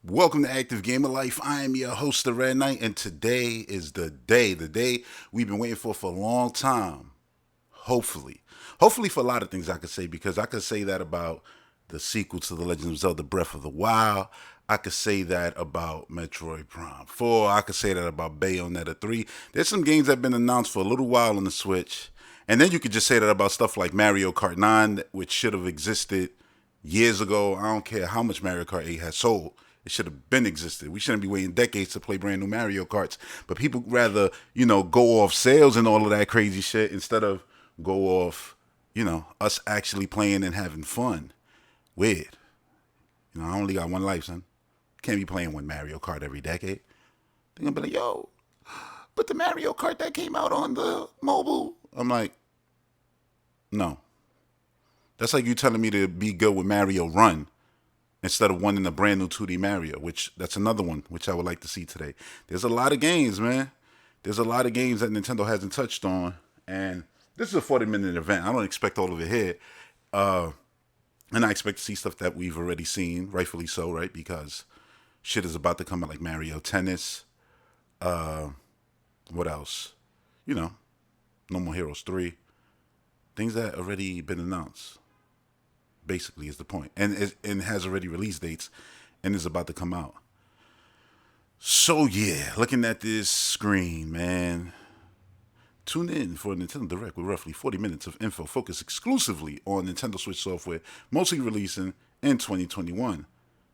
Welcome to Active Gamer Life. I am your host, the Red Knight, and today is the day we've been waiting for a long time. Hopefully for a lot of things I could say, because I could say that about the sequel to The Legend of Zelda: Breath of the Wild. I could say that about Metroid Prime 4. I could say that about Bayonetta 3. There's some games that have been announced for a little while on the Switch, and then you could just say that about stuff like Mario Kart 9, which should have existed years ago. I don't care how much Mario Kart 8 has sold. It should have been existed. We shouldn't be waiting decades to play brand new Mario Karts. But people rather, go off sales and all of that crazy shit instead of go off, us actually playing and having fun. Weird. I only got one life, son. Can't be playing one Mario Kart every decade. They're gonna be like, yo, but the Mario Kart that came out on the mobile. I'm like, no. That's like you telling me to be good with Mario Run instead of one in a brand new 2D Mario, which that's another one which I would like to see today. There's a lot of games, man. There's a lot of games that Nintendo hasn't touched on, and this is a 40-minute event. I don't expect all of it here. And I expect to see stuff that we've already seen, rightfully so, right? Because shit is about to come out like Mario Tennis. What else? No More Heroes 3. Things that already been announced, basically, is the point. And has already release dates and is about to come out. So yeah, looking at this screen, man. Tune in for a Nintendo Direct with roughly 40 minutes of info focused exclusively on Nintendo Switch software, mostly releasing in 2021,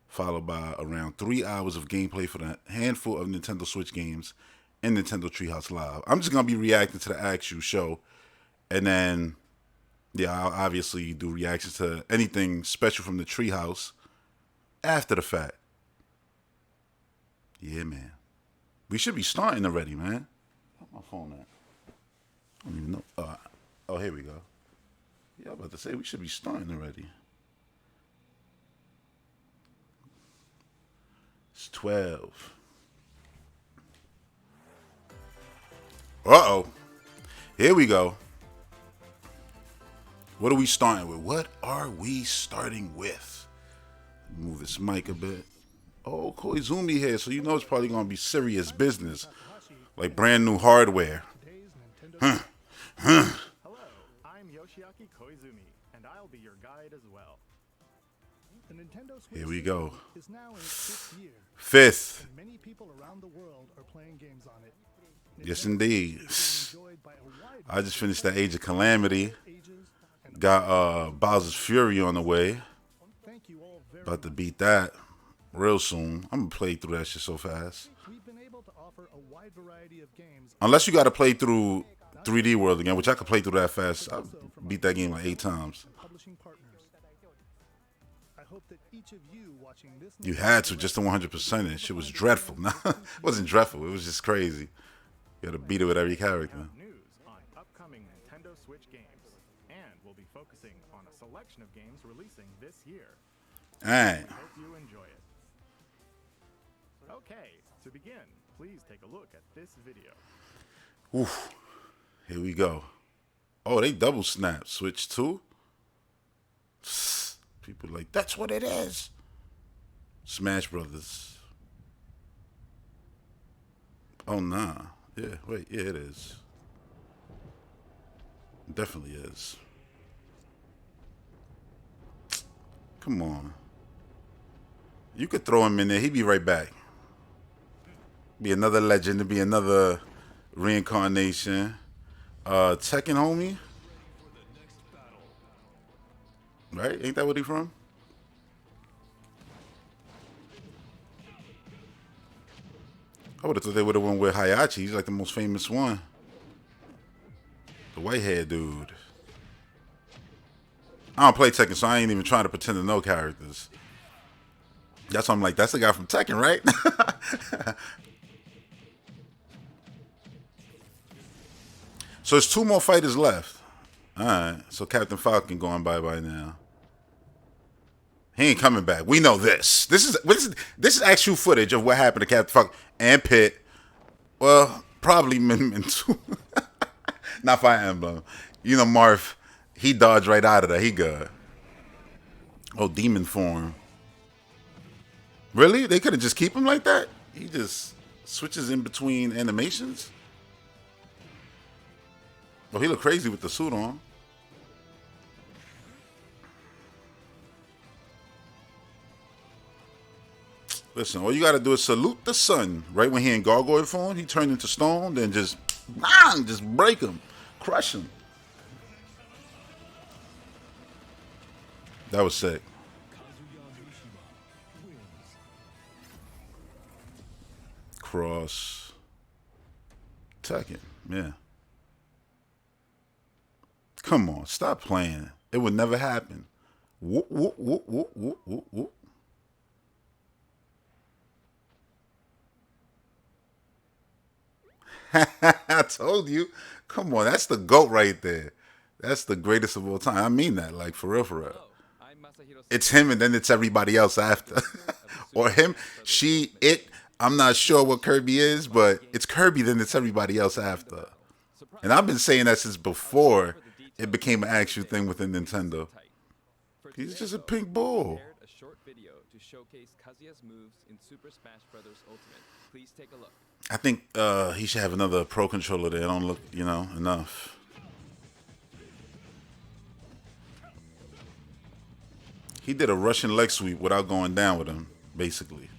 followed by around 3 hours of gameplay for the handful of Nintendo Switch games in Nintendo Treehouse Live. I'm just going to be reacting to the actual show, and then, yeah, I'll obviously do reactions to anything special from the Treehouse after the fact. Yeah, man. We should be starting already, man. Where's my phone at? I don't even know. Oh, here we go. Yeah, I was about to say we should be starting already. It's 12. Uh-oh. Here we go. What are we starting with? What are we starting with? Move this mic a bit. Oh, Koizumi here, so you know it's probably going to be serious business. Like brand new hardware. Huh. Hello, I'm Yoshiaki Koizumi, and I'll be your guide as well. The Nintendo Switch Here we go. is now in its 5th year, Fifth. and many people around the world are playing games on it. Yes, Nintendo indeed. is being enjoyed by a wide I just finished that Age of Calamity. ages, and Got Bowser's Fury on the way. thank you all very About to much. beat that real soon. I'm going to play through that shit so fast. We've been able to offer a wide variety of games. Unless you got to play through 3D World again, which I could play through that fast. I beat that game like 8 times. Publishing partners. I hope that each of you watching this You had to, just to 100% it. Shit was dreadful. Nah, it wasn't dreadful. It was just crazy. You had to beat it with every character. news on upcoming Nintendo Switch games, and we'll be focusing on a selection of games releasing this year. Alright. Hope you enjoy it. Okay, to begin, please take a look at this video. Oof. Here we go. Oh, they double snap. Switch 2? People like, that's what it is. Smash Brothers. Oh, nah. Yeah, wait. Yeah, it is. It definitely is. Come on. You could throw him in there. He'd be right back. Be another legend. It'd be another reincarnation. Tekken, homie. Right? Ain't that what he from? I would have thought they would have went with Hayachi. He's like the most famous one. The white haired dude. I don't play Tekken, so I ain't even trying to pretend to know characters. That's why I'm like, that's the guy from Tekken, right? So there's 2 more fighters left. Alright, so Captain Falcon going bye-bye now. He ain't coming back. We know this. This is actual footage of what happened to Captain Falcon and Pitt. Well, probably Min too. Not Fire Emblem. Marth, he dodged right out of that. He good. Oh, demon form. Really? They could have just keep him like that? He just switches in between animations? Oh, he look crazy with the suit on. Listen, all you gotta do is salute the sun. Right when he in gargoyle form, he turned into stone, then just bang, just break him, crush him. That was sick. Cross. Tekken, yeah. Come on, stop playing. It would never happen. Whoop, whoop, whoop, whoop, whoop, whoop, whoop. I told you. Come on, that's the GOAT right there. That's the greatest of all time. I mean that, like, for real, for real. It's him and then it's everybody else after. Or him, she, it. I'm not sure what Kirby is, but it's Kirby, then it's everybody else after. And I've been saying that since before it became an actual thing within Nintendo. He's just a pink ball. I think he should have another Pro controller there. Don't look, enough. He did a Russian leg sweep without going down with him, basically.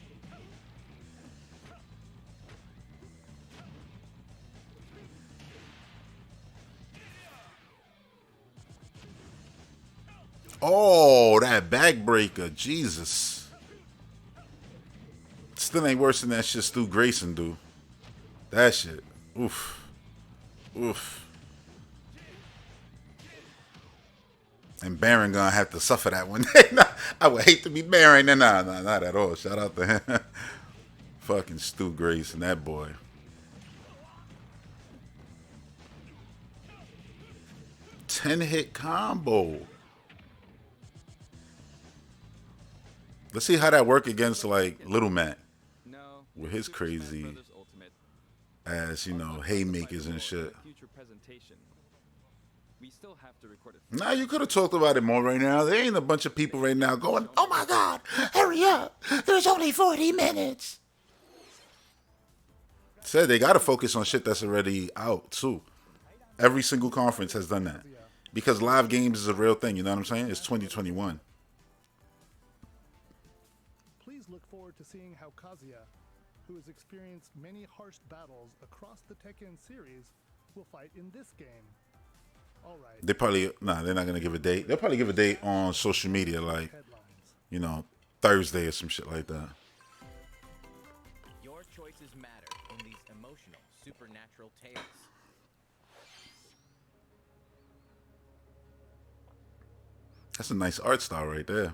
Oh, that backbreaker. Jesus. Still ain't worse than that shit Stu Grayson do. That shit. Oof. Oof. And Baron gonna have to suffer that one. I would hate to be Baron. Nah, not at all. Shout out to him. Fucking Stu Grayson, that boy. Ten-hit combo. Let's see how that work against like Little Matt with his crazy ass, haymakers and shit. Nah, you could have talked about it more right now. There ain't a bunch of people right now going, "Oh my God, hurry up! There's only 40 minutes." Said they gotta focus on shit that's already out too. Every single conference has done that because live games is a real thing. You know what I'm saying? It's 2021. Please look forward to seeing how Kazuya, who has experienced many harsh battles across the Tekken series, will fight in this game. All right. They're not gonna give a date. They'll probably give a date on social media, like, Thursday or some shit like that. Your choices matter in these emotional, supernatural tales. That's a nice art style right there.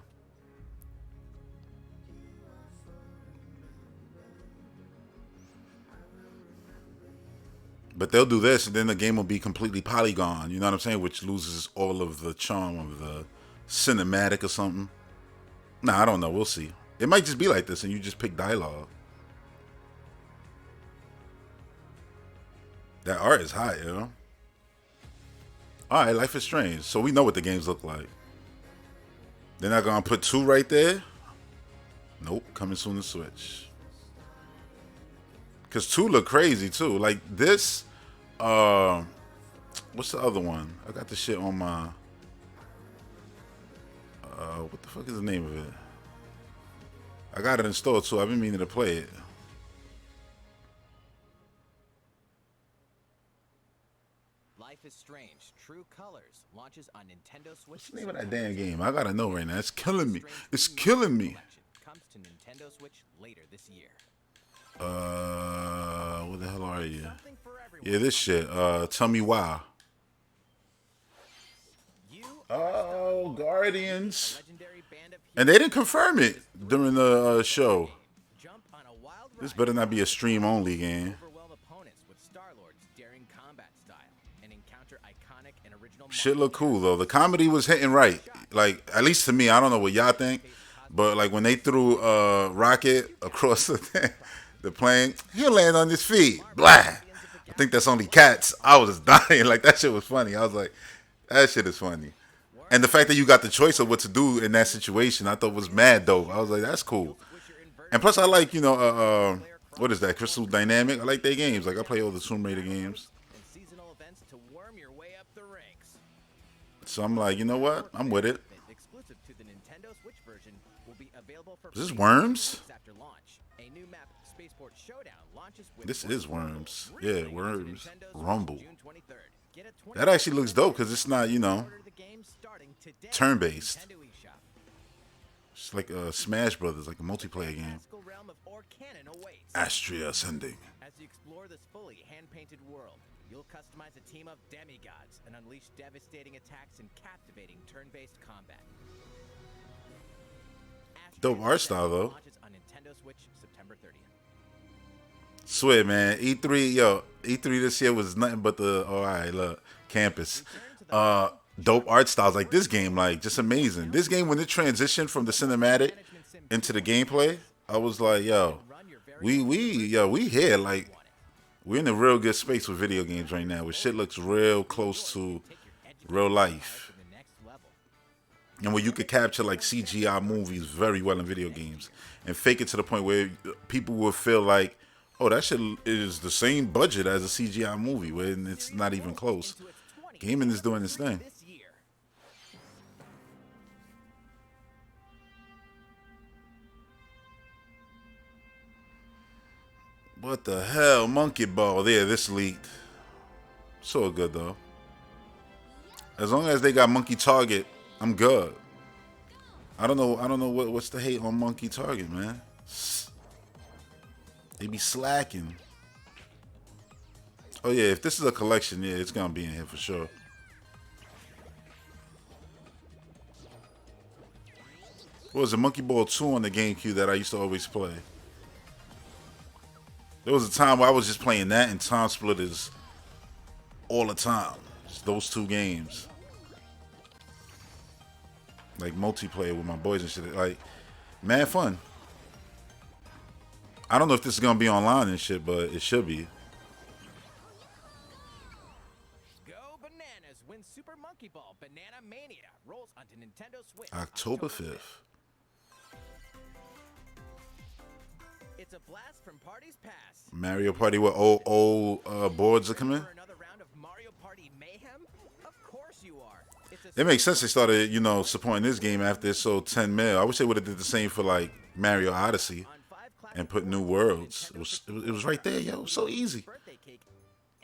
But they'll do this, and then the game will be completely polygon. You know what I'm saying? Which loses all of the charm of the cinematic or something. Nah, I don't know. We'll see. It might just be like this, and you just pick dialogue. That art is hot, All right, Life is Strange. So we know what the games look like. They're not gonna put 2 right there. Nope, coming soon to Switch. Cause 2 look crazy too. Like this, what's the other one? I got the shit on my what the fuck is the name of it? I got it installed too. I've been meaning to play it. Life is Strange. True Colors launches on Nintendo Switch. What's the name of that damn game? I gotta know right now. It's killing me. It's killing me. Comes to Nintendo Switch later this year. What the hell are you? Yeah, this shit. Tell me why. Oh, Guardians. And they didn't confirm it during the show. This better not be a stream only game. Shit look cool though. The comedy was hitting right. Like, at least to me, I don't know what y'all think, but like when they threw Rocket across the plane, he'll land on his feet. Blah. I think that's only cats. I was dying. Like, that shit was funny. I was like, that shit is funny. And the fact that you got the choice of what to do in that situation, I thought was mad dope. I was like, that's cool. And plus, I like, you know, what is that? Crystal Dynamic. I like their games. Like I play all the Tomb Raider games. And seasonal events to worm your way up the ranks. So I'm like, you know what? I'm with it. Exclusive to the Nintendo Switch version will be available for Is this free Worms? weeks after launch. A new map, Spaceport Showdown, launches with This is Worms. Yeah, releasing to Worms. Nintendo Switch Rumble. June 23rd. Get a That actually looks dope because it's not, you know, order the game starting today. turn-based. Nintendo eShop. It's like Smash Brothers, like a multiplayer game. Magical realm of Orcanon awaits. Astria Ascending. As you explore this fully hand-painted world, you'll customize a team of demigods and unleash devastating attacks and captivating turn-based combat. Dope art style, though. Launches on Nintendo Switch September 30th. Swear, man. E3, yo, E3 this year was nothing but the, all right, look, campus. Dope art styles like this game, like just amazing. This game, when it transitioned from the cinematic into the gameplay, I was like, yo, we here, like, we're in a real good space with video games right now, where shit looks real close to real life. And where you could capture like CGI movies very well in video games and fake it to the point where people will feel like, oh, that shit is the same budget as a CGI movie, when it's not even close. Gaming is doing its thing. What the hell? Monkey Ball. There, this leaked. So good, though. As long as they got Monkey Target, I'm good. I don't know what's the hate on Monkey Target, man. They be slacking. Oh yeah, if this is a collection, yeah, it's gonna be in here for sure. What was it, Monkey Ball 2 on the GameCube that I used to always play? There was a time where I was just playing that and Time Splitters all the time. Just those two games. Like multiplayer with my boys and shit. Like, mad fun. I don't know if this is gonna be online and shit, but it should be. Go bananas when Super Monkey Ball Banana Mania rolls onto Nintendo Switch October 5th. It's a blast from parties past. Mario Party with old boards are coming. For another round of Mario Party mayhem? Of course you are. It makes sense they started, you know, supporting this game after it sold 10 mil. I wish they would have did the same for like Mario Odyssey and put new worlds. It was right there, yo. So easy.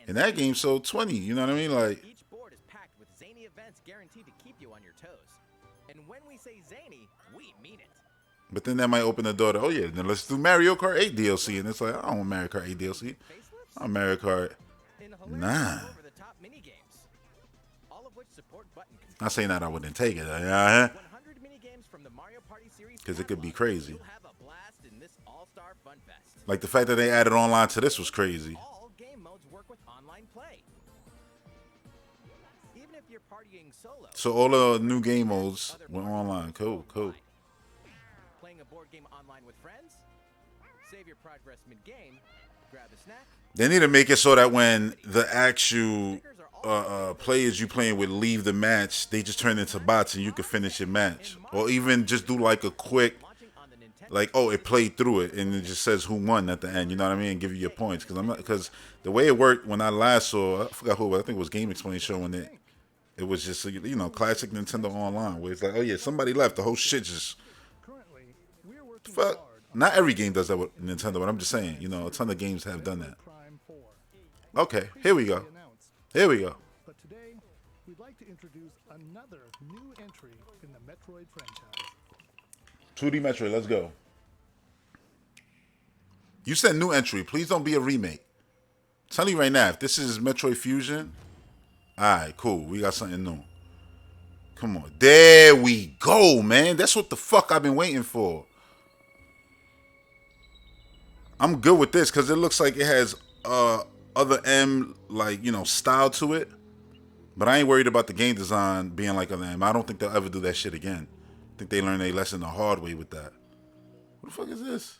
And that game sold 20. You know what I mean? Like, each board is packed with zany events guaranteed to keep you on your toes. And when we say zany, we mean it. but then that might open the door to, oh yeah, then let's do Mario Kart 8 DLC. And it's like, I don't want Mario Kart 8 DLC. I want Mario Kart 9. Over-the-top mini-games, all of which support button control. Not saying that I wouldn't take it. 100 mini-games from the Mario Party series. Because it could be crazy. You'll have a blast in this all-star fun fest. Like the fact that they added online to this was crazy. All game modes work with online play. Even if you're partying solo. So all the new game modes went online. Cool. Playing a board game online with friends? Save your progress mid-game, grab a snack. They need to make it so that when the actual players you playing with leave the match, they just turn into bots and you can finish your match. Or even just do like a quick, like, oh, it played through it and it just says who won at the end. You know what I mean? And give you your points. Because the way it worked when I last saw, I forgot who, I think it was Game Explain showing it. It was just, you know, classic Nintendo Online where it's like, oh yeah, somebody left. The whole shit just, Currently, we're working fuck. hard on Not every game does that with Nintendo, but I'm just saying, you know, a ton of games have done that. Prime 4. Okay, here we go. Here we go. But today, we'd like to introduce another new entry in the Metroid franchise. 2D Metroid, let's go. You said new entry. Please don't be a remake. Tell you right now, if this is Metroid Fusion, alright, cool. We got something new. Come on. There we go, man. That's what the fuck I've been waiting for. I'm good with this because it looks like it has other M, like, you know, style to it. But I ain't worried about the game design being like other M. I don't think they'll ever do that shit again. I think they learned their lesson the hard way with that. What the fuck is this?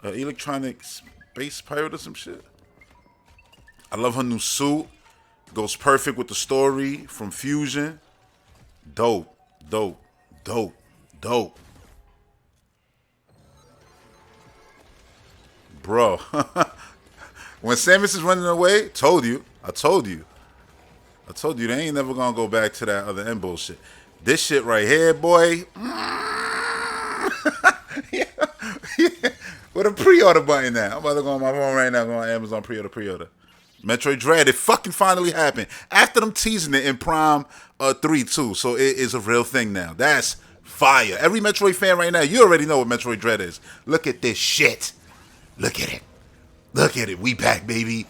Electronic space pirate or some shit? I love her new suit. Goes perfect with the story from Fusion. Dope. Bro. When Samus is running away, I told you they ain't never gonna go back to that other end bullshit. This shit right here, boy. Yeah. With a pre-order button now. I'm about to go on my phone right now, go on Amazon pre-order. Metroid Dread, it fucking finally happened. After them teasing it in Prime 3 too, so it is a real thing now. That's fire. Every Metroid fan right now, you already know what Metroid Dread is. Look at this shit. Look at it. Look at it. We back, baby.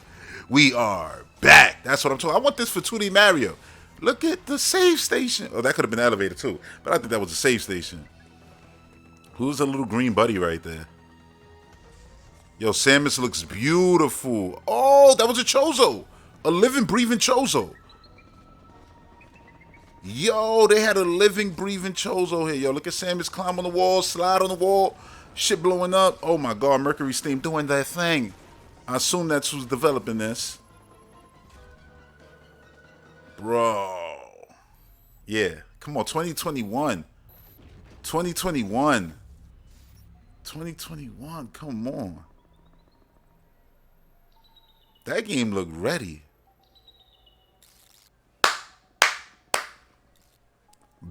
We are back. That's what I'm talking. I want this for 2D Mario. Look at the save station. Oh, that could have been elevated too, but I think that was a save station. Who's the little green buddy right there? Yo, Samus looks beautiful. Oh, that was a Chozo. A living, breathing Chozo. Yo, they had a living, breathing Chozo here. Yo, look at Samus climb on the wall, slide on the wall. Shit blowing up. Oh, my God. Mercury Steam doing that thing. I assume that's who's developing this. Bro. Yeah. Come on, 2021. 2021. 2021. Come on. That game looked ready.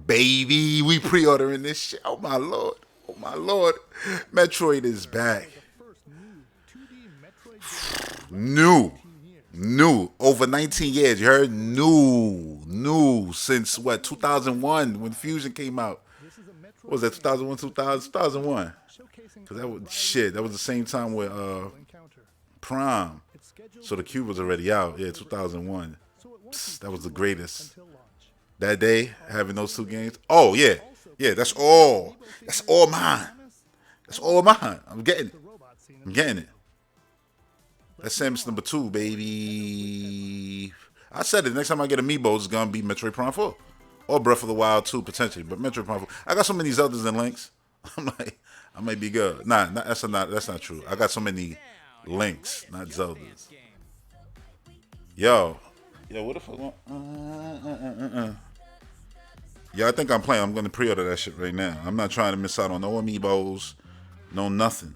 Baby, we pre-ordering this shit. Oh my lord. Oh my lord. Metroid is back. New. Over 19 years. You heard? New. Since what? 2001 when Fusion came out. What was that? 2001, 2001. Because that was the same time with Prime. So the Cube was already out. Yeah, 2001. Psst, that was the greatest. That day, having those two games. Oh, yeah. Yeah, that's all. That's all mine. That's all mine. I'm getting it. That's Samus number 2, baby. I said it. Next time I get Amiibo, it's going to be Metroid Prime 4. Or Breath of the Wild 2, potentially. But Metroid Prime 4. I got so many Zeldas and Links. I'm like, I might be good. Nah, that's not true. I got so many Links, not Zeldas. Yo, what the fuck? Yo, I think I'm playing. I'm going to pre-order that shit right now. I'm not trying to miss out on no Amiibos, no nothing.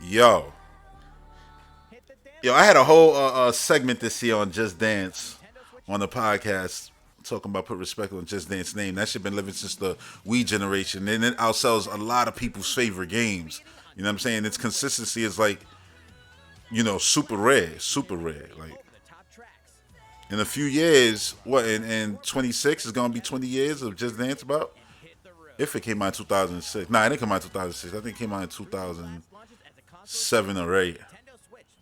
Yo, I had a whole segment this year on Just Dance on the podcast, talking about put respect on Just Dance name. That shit been living since the Wii generation, and it outsells a lot of people's favorite games. You know what I'm saying? Its consistency is like, super rare. Like, in a few years, in 26 is gonna be 20 years of Just Dance about. If it came out in 2006, it didn't come out in 2006. I think it came out in 2007 or 8.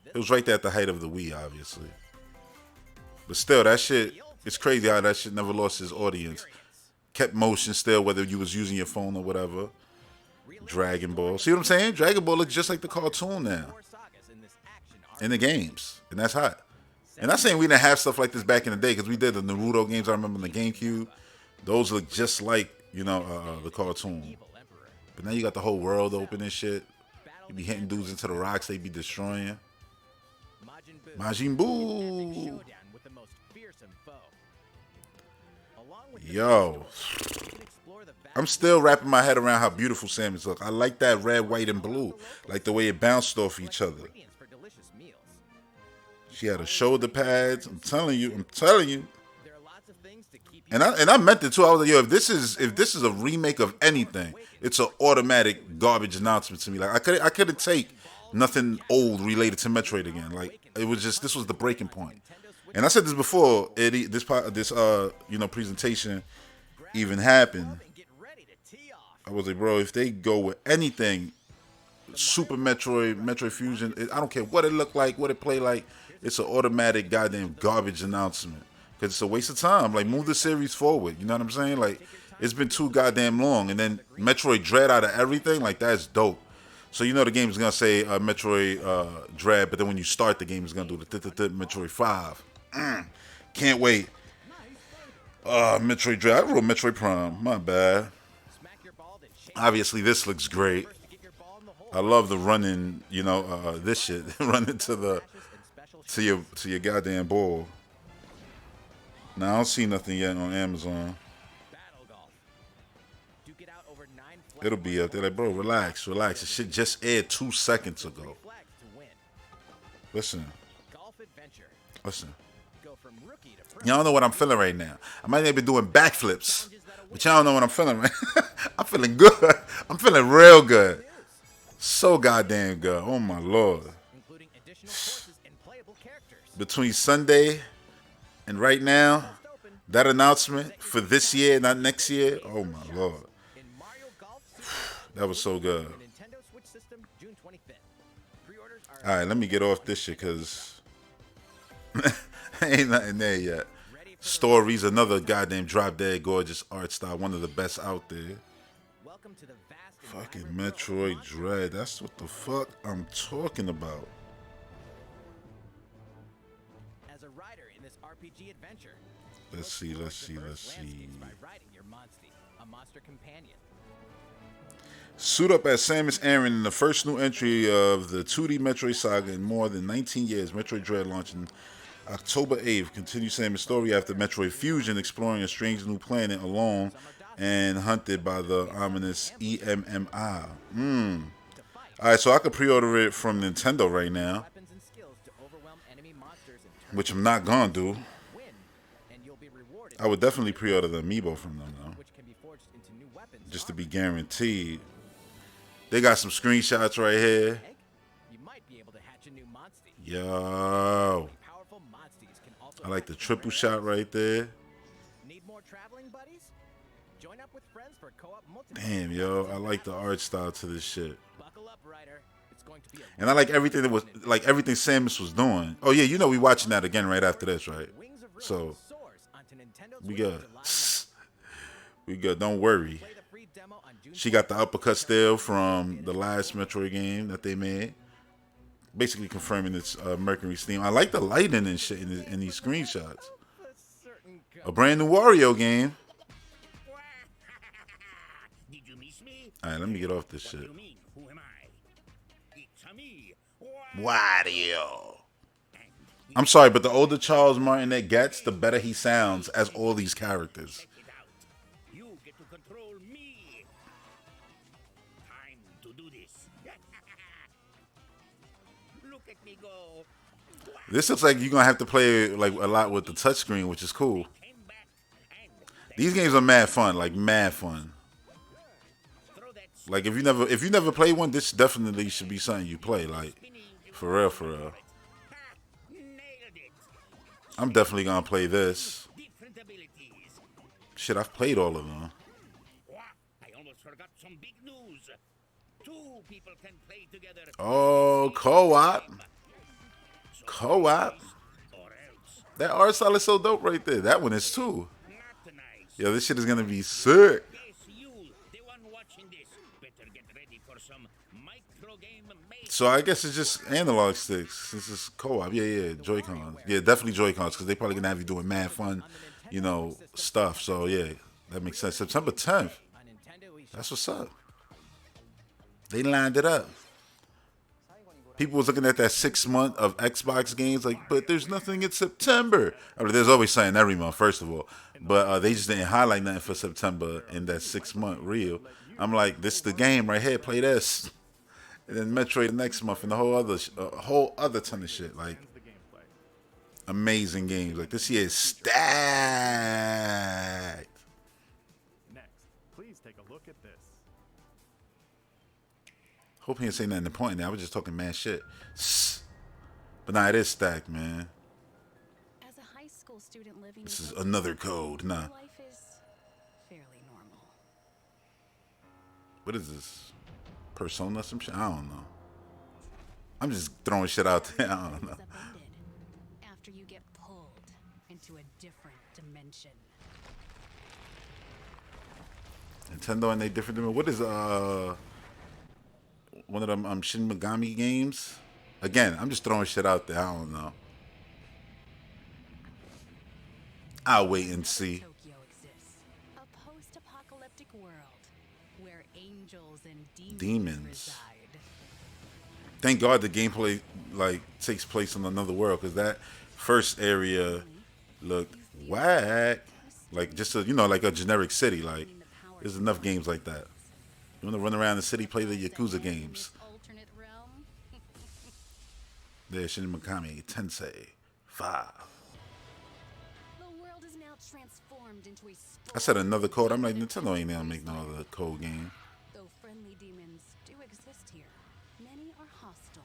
It was right there at the height of the Wii, obviously. But still, that shit, it's crazy how that shit never lost its audience. Kept motion still, whether you was using your phone or whatever. Dragon Ball. See what I'm saying? Dragon Ball looks just like the cartoon now. In the games. And that's hot. And I'm saying we didn't have stuff like this back in the day, because we did the Naruto games, I remember, on the GameCube. Those look just like, the cartoon. But now you got the whole world open and shit. You be hitting dudes into the rocks they be destroying. Majin Buu. Yo. I'm still wrapping my head around how beautiful Samus look. I like that red, white, and blue. Like the way it bounced off each other. She had her shoulder pads. I'm telling you. And I meant it too. I was like, yo, if this is a remake of anything, it's an automatic garbage announcement to me. Like I couldn't take nothing old related to Metroid again. Like this was the breaking point. And I said this before this presentation even happened. I was like, bro, if they go with anything, Super Metroid Fusion, I don't care what it looked like, what it played like, it's an automatic goddamn garbage announcement. Because it's a waste of time. Like, move the series forward. You know what I'm saying? Like, it's been too goddamn long. And then Metroid Dread out of everything, like, that's dope. So, the game's going to say Metroid Dread, but then when you start the game, it's going to do the Metroid 5. Can't wait. Metroid Dread. I wrote Metroid Prime. My bad. Obviously, this looks great. I love the running, this shit. Running to your goddamn ball. Now, I don't see nothing yet on Amazon. It'll be up there. Like, bro, relax, relax. The shit just aired 2 seconds ago. Flags to win. Listen, Golf adventure. listen. Go from rookie to pro. Y'all don't know what I'm feeling right now. I might not be doing backflips, but y'all don't know what I'm feeling right. I'm feeling good. I'm feeling real good. So goddamn good. Oh my lord. Including additional courses and playable characters. Between Sunday and right now, that announcement for this year, not next year. Oh my lord. In Mario Golf Super That was so good. for Nintendo Switch system, June 25th. Pre-orders are All right, let me get off this shit because ain't nothing there yet. ready for Stories, another goddamn drop dead gorgeous art style, one of the best out there. Welcome to the vast and Fucking vibrant world of Metroid Monster. Dread. That's what the fuck I'm talking about. As a rider in this RPG adventure, Let's see, let's see, let's see. by riding your Monstie, a monster companion. Suit up as Samus Aran in the first new entry of the 2D Metroid saga in more than 19 years. Metroid Dread launching October 8th. Continue Samus' story after Metroid Fusion, exploring a strange new planet alone and hunted by the ominous EMMI. Alright, so I could pre-order it from Nintendo right now, Weapons and skills to overwhelm enemy monsters and turn which I'm not gonna do. win, and you'll be rewarded. I would definitely pre-order the amiibo from them though, which can be forged into new weapons. just to be guaranteed. They got some screenshots right here. Egg, you might be able to hatch a new Monstie. Yo, Powerful Monsties can also I like the hatch triple rare shot eggs. right there. Need more traveling buddies? Join up with friends for co-op multiplayer. Damn, yo, I like the art style to this shit. Buckle up, Ryder. It's going to be a And I like everything that was, like everything Samus was doing. Oh yeah, you know we watching that again right after this, right? Wings of Ruin So soars onto Nintendo we Switch good. July 9th. We good. Don't worry. Play the free demo on June She got the uppercut still from the last Metroid game that they made. Basically confirming it's Mercury Steam. I like the lighting and shit in these screenshots. a certain A brand new Wario game. Did you miss me? Alright, let me get off this What shit. do you mean? Who am I? It's a me. Wario. I'm sorry, but the older Charles Martinet gets, the better he sounds as all these characters. Check it out. You get to control me. Time to do this. Look at me go. This looks like you're gonna have to play like a lot with the touchscreen, which is cool. Came back and These games are mad fun, like mad fun. throw that Like if you never played one, this definitely should be something you play. Like spinning. for real, for real. Ha! Nailed it. I'm definitely gonna play this. Different abilities. Shit, I've played all of them. Wah! I almost forgot some big news. Two people can play together. Oh, co-op, co-op. Or else. That art style is so dope right there. That one is too. Not nice. Yo, this shit is gonna be sick. Yes, you, the one watching this, better get ready for some micro game made. So I guess it's just analog sticks since it's co-op. Yeah, Joy-Cons. Yeah, definitely Joy-Cons because they probably gonna have you doing mad fun, you know, stuff. So yeah, that makes sense. September 10th. on Nintendo eShop. That's what's up. They lined it up. People was looking at that 6 month of Xbox games like, but there's nothing in September. I mean, there's always something every month, first of all. But they just didn't highlight nothing for September in that 6 month reel. I'm like, this is the game right here. Play this. And then Metroid next month and the whole other ton of shit. Like, The gameplay. amazing games. Like, this year is stacked. Next, please take a look at this. Hope he didn't say nothing important there. I was just talking mad shit. But nah, it is stacked, man. As a high school student living This in is Tokyo, another code. Nah. life is fairly normal. What is this? Persona some shit? I don't know. I'm just throwing shit out there. I don't know. Is upended after you get pulled into a different dimension. Nintendo and they different than what is one of them Shin Megami games? Again, I'm just throwing shit out there. I don't know. I'll wait and see. Tokyo exists, a post-apocalyptic world where angels and Demons. reside. Thank God the gameplay like takes place in another world because that first area looked whack. Like just a like a generic city. Like there's enough games like that. You want to run around the city, play the Yakuza games. Alternate realm. There's Shin Megami Tensei 5. The world is now transformed into a I said another code. I'm like, Nintendo ain't gonna make no other code game. Though friendly demons do exist here, many are hostile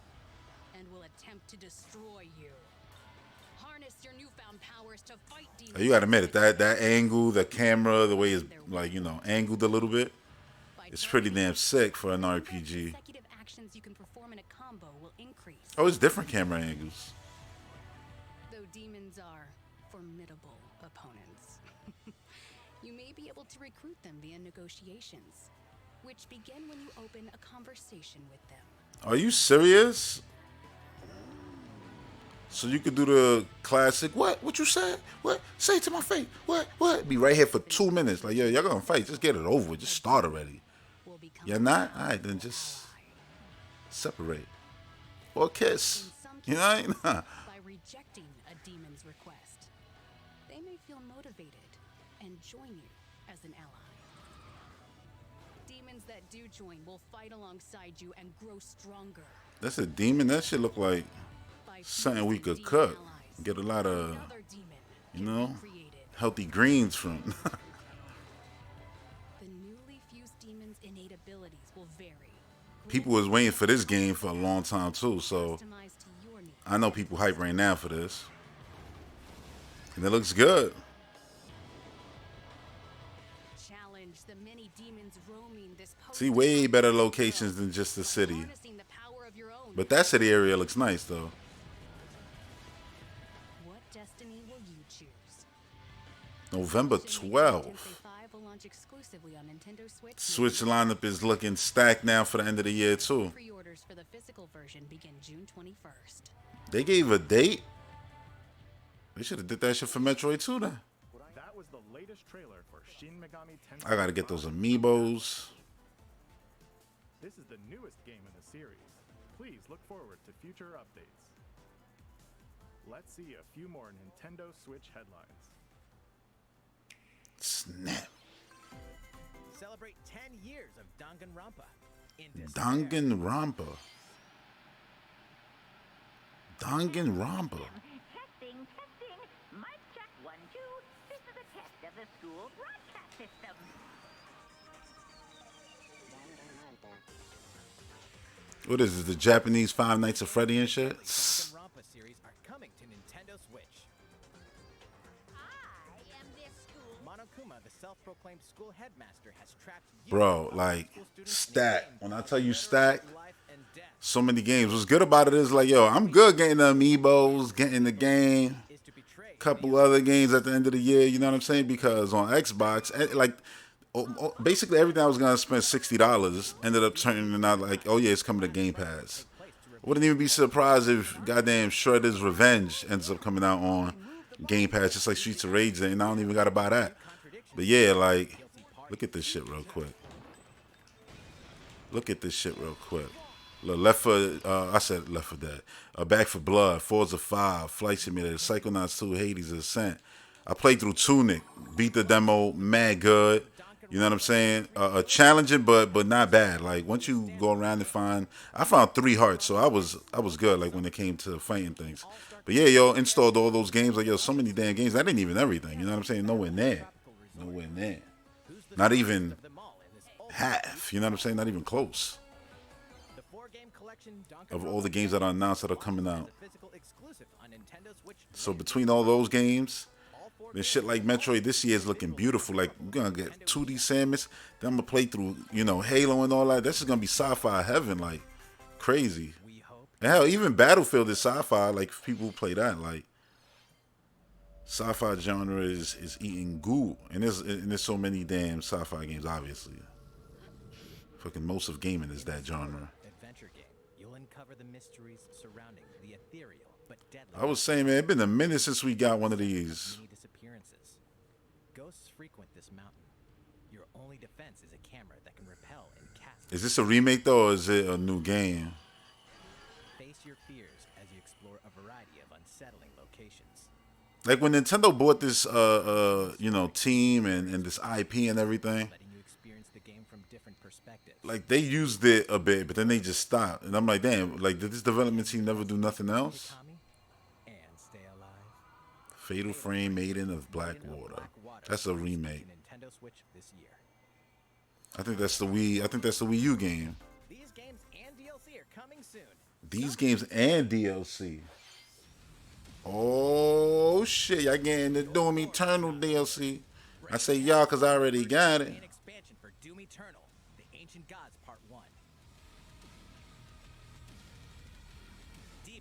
and will attempt to destroy you. Harness your newfound powers to fight demons. You gotta admit it, that angle, the camera, the way it's like, you know, angled a little bit, it's pretty damn sick for an RPG. Consecutive actions you can perform in a combo will increase. Oh, it's different camera angles. Though demons are formidable opponents, you may be able to recruit them via negotiations, which begin when you open a conversation with them. Are you serious? So you could do the classic, what you said? What? Say it to my face. What? Be right here for 2 minutes. Like, yo, y'all gonna fight. Just get it over with. Just start already. Will become You're not? Alright, then just separate. Or kiss. You know what I mean? by rejecting a demon's request. They may feel motivated and join you as an ally. Demons that do join will fight alongside you and grow stronger. That's a demon. That shit look like By something we fusing could demon cook. allies, Get a lot of, another demon you can know, be created. healthy greens from. The newly fused demon's innate abilities will vary. People was waiting for this game for a long time too, so Customized to your needs. I know people hype right now for this. And it looks good. Challenge the many demons roaming this See, way better locations than just the city. harnessing the power of your own. But that city area looks nice though. What destiny will you choose? November Shin Megami 12th. Tensei 5 will launch exclusively on Nintendo Switch. Switch lineup is looking stacked now for the end of the year too. Pre-orders for the physical version begin June 21st. They gave a date. They should have did that shit for Metroid too then. That was the latest trailer for Shin Megami Tensei. I gotta get those 5. amiibos. This is the newest game in the series. Please look forward to future updates. Let's see a few more Nintendo Switch headlines. Snap. Celebrate 10 years of Danganronpa. In despair. Danganronpa. Danganronpa. Testing. Mic check 1, 2. This is a test of the school broadcast system. What is this? The Japanese Five Nights at Freddy and shit? Danganronpa series are coming to Nintendo Switch. I am this school. Monokuma, the self-proclaimed school headmaster, has trapped you, Bro, all like, school students, stack. in a When I game tell you of stack, life and death. so many games. What's good about it is like, yo, I'm good getting the amiibos, getting the game, Is to betray couple other games at the end of the year. You know what I'm saying? Because on Xbox, like, basically everything I was gonna spend $60 ended up turning out like, oh yeah, it's coming to Game Pass. Wouldn't even be surprised if goddamn Shredder's Revenge ends up coming out on Game Pass, just like Streets of Rage, and I don't even gotta buy that. But yeah, like, look at this shit real quick. Look at this shit real quick. Look, I said Left 4 Dead. Back for Blood, Forza 5, Flight Simulator, Psychonauts 2, Hades Ascent. I played through Tunic, beat the demo, mad good. You know what I'm saying? Challenging, but not bad. Like once you go around and I found 3 hearts, so I was good. Like when it came to fighting things. But yeah, yo, installed all those games. Like yo, so many damn games. That ain't even everything. You know what I'm saying? Nowhere near. Not even half. You know what I'm saying? Not even close. The 4-game collection Of all the games that are announced that are coming out. The physical exclusive on Nintendo Switch. So between all those games, and shit like Metroid this year is looking beautiful. Like we're gonna get 2D Samus. Then I'm gonna play through, you know, Halo and all that. This is gonna be sci-fi heaven, like crazy. We hope. And hell, even Battlefield is sci-fi. Like people who play that, like sci-fi genre is eating goo. And there's so many damn sci-fi games. Obviously, fucking most of gaming is that genre. Adventure game. You'll uncover the mysteries surrounding the ethereal but deadly. I was saying, man, it's been a minute since we got one of these. Many disappearances. Ghosts frequent this mountain. Your only defense is a camera that can repel and cast. Is this a remake though, or is it a new game? Face your fears as you explore a variety of unsettling locations. Like when Nintendo bought this, you know, team and this IP and everything. Letting you experience the game from different perspectives. perspectives. Like they used it a bit, but then they just stopped, and I'm like, damn, like did this development team never do nothing else? Mikami and stay alive. Fatal Frame Maiden of Blackwater. That's a remake. Nintendo Switch this year. I think that's the Wii. I think that's the Wii U game. These games and DLC are coming soon. These games and DLC. Oh shit! Y'all getting the Doom Eternal DLC? I say y'all because I already got it. An expansion for Doom Eternal, The Ancient Gods Part 1.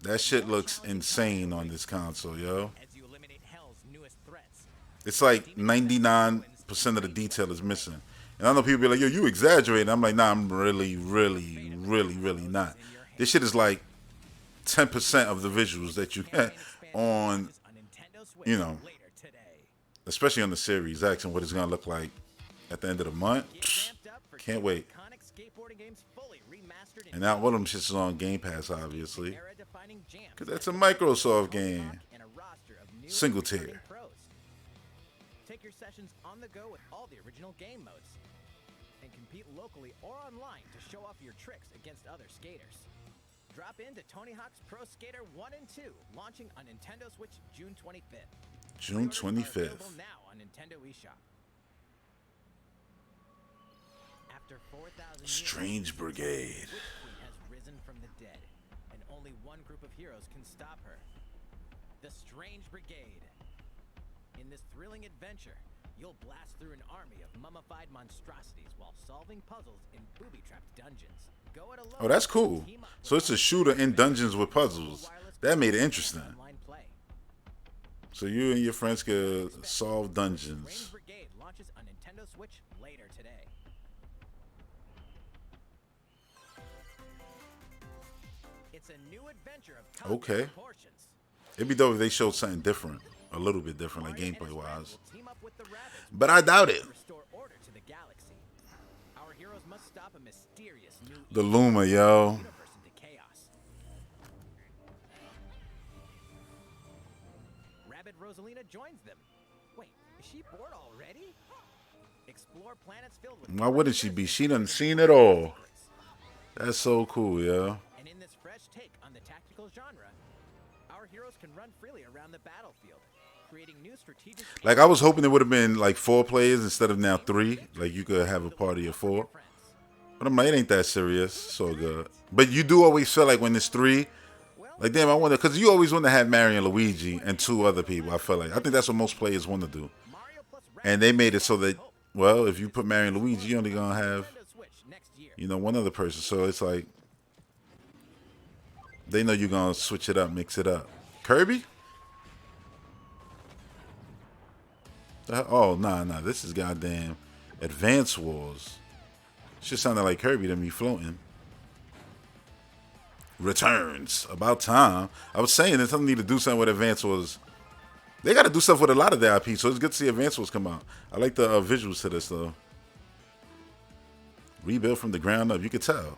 That shit looks insane on this console, yo. As you eliminate Hell's newest threats. It's like 99% of the detail is missing. And I know people be like, yo, you exaggerating. I'm like, nah, I'm really not. This shit is like 10% of the visuals that you get on, you know, especially on the Series X and what it's going to look like at the end of the month. Can't wait. And now one of them shits is on Game Pass, obviously. Because that's a Microsoft game. Single tier. Take your sessions on the go with all the original game modes. And compete locally or online to show off your tricks against other skaters. Drop into Tony Hawk's Pro Skater 1 and 2, launching on Nintendo Switch June 25th. June Pre-orders are 25th. available now on Nintendo eShop. After 4,000 years, Strange Brigade. Witch Queen has risen from the dead, and only one group of heroes can stop her. The Strange Brigade. In this thrilling adventure, you'll blast through an army of mummified monstrosities while solving puzzles in booby-trapped dungeons. Go it alone. Oh, that's cool. Team up So it's a shooter in dungeons with puzzles. That made it interesting. online play. So you and your friends could solve Strange dungeons. Brigade launches on Nintendo Switch later today. It's a new adventure of cosmic Okay. proportions. It'd be dope if they showed something different. A little bit different, like Mario and his gameplay friends wise. will team up with the rabbits But I doubt it. to restore order to the galaxy. Our heroes must stop a mysterious new The evil Luma, yo. universe into chaos. Rabbit Rosalina joins them. Wait, is she bored already? Explore planets filled with Why wouldn't she be? She done seen it all. That's so cool, yo. And in this fresh take on the tactical genre, our heroes can run freely around the battlefield, creating new strategic Like I was hoping it would have been like 4 players instead of now 3. Like you could have a party of 4. friends. But I'm like, it ain't that serious. So good. But you do always feel like when it's 3, like damn, I wonder because you always want to have Mario and Luigi and 2 other people. I feel like I think that's what most players want to do. Mario plus And they made it so that well, if you put Mario and Luigi, you're only gonna have Nintendo Switch next year. you know one other person. So it's like they know you're gonna switch it up, mix it up. Kirby? Oh nah. This is goddamn Advance Wars. Shit sounded like Kirby to me floating. Returns. About time. I was saying that something need to do something with Advance Wars. They got to do stuff with a lot of their IP, so it's good to see Advance Wars come out. I like the visuals to this, though. Rebuild from the ground up. You could tell.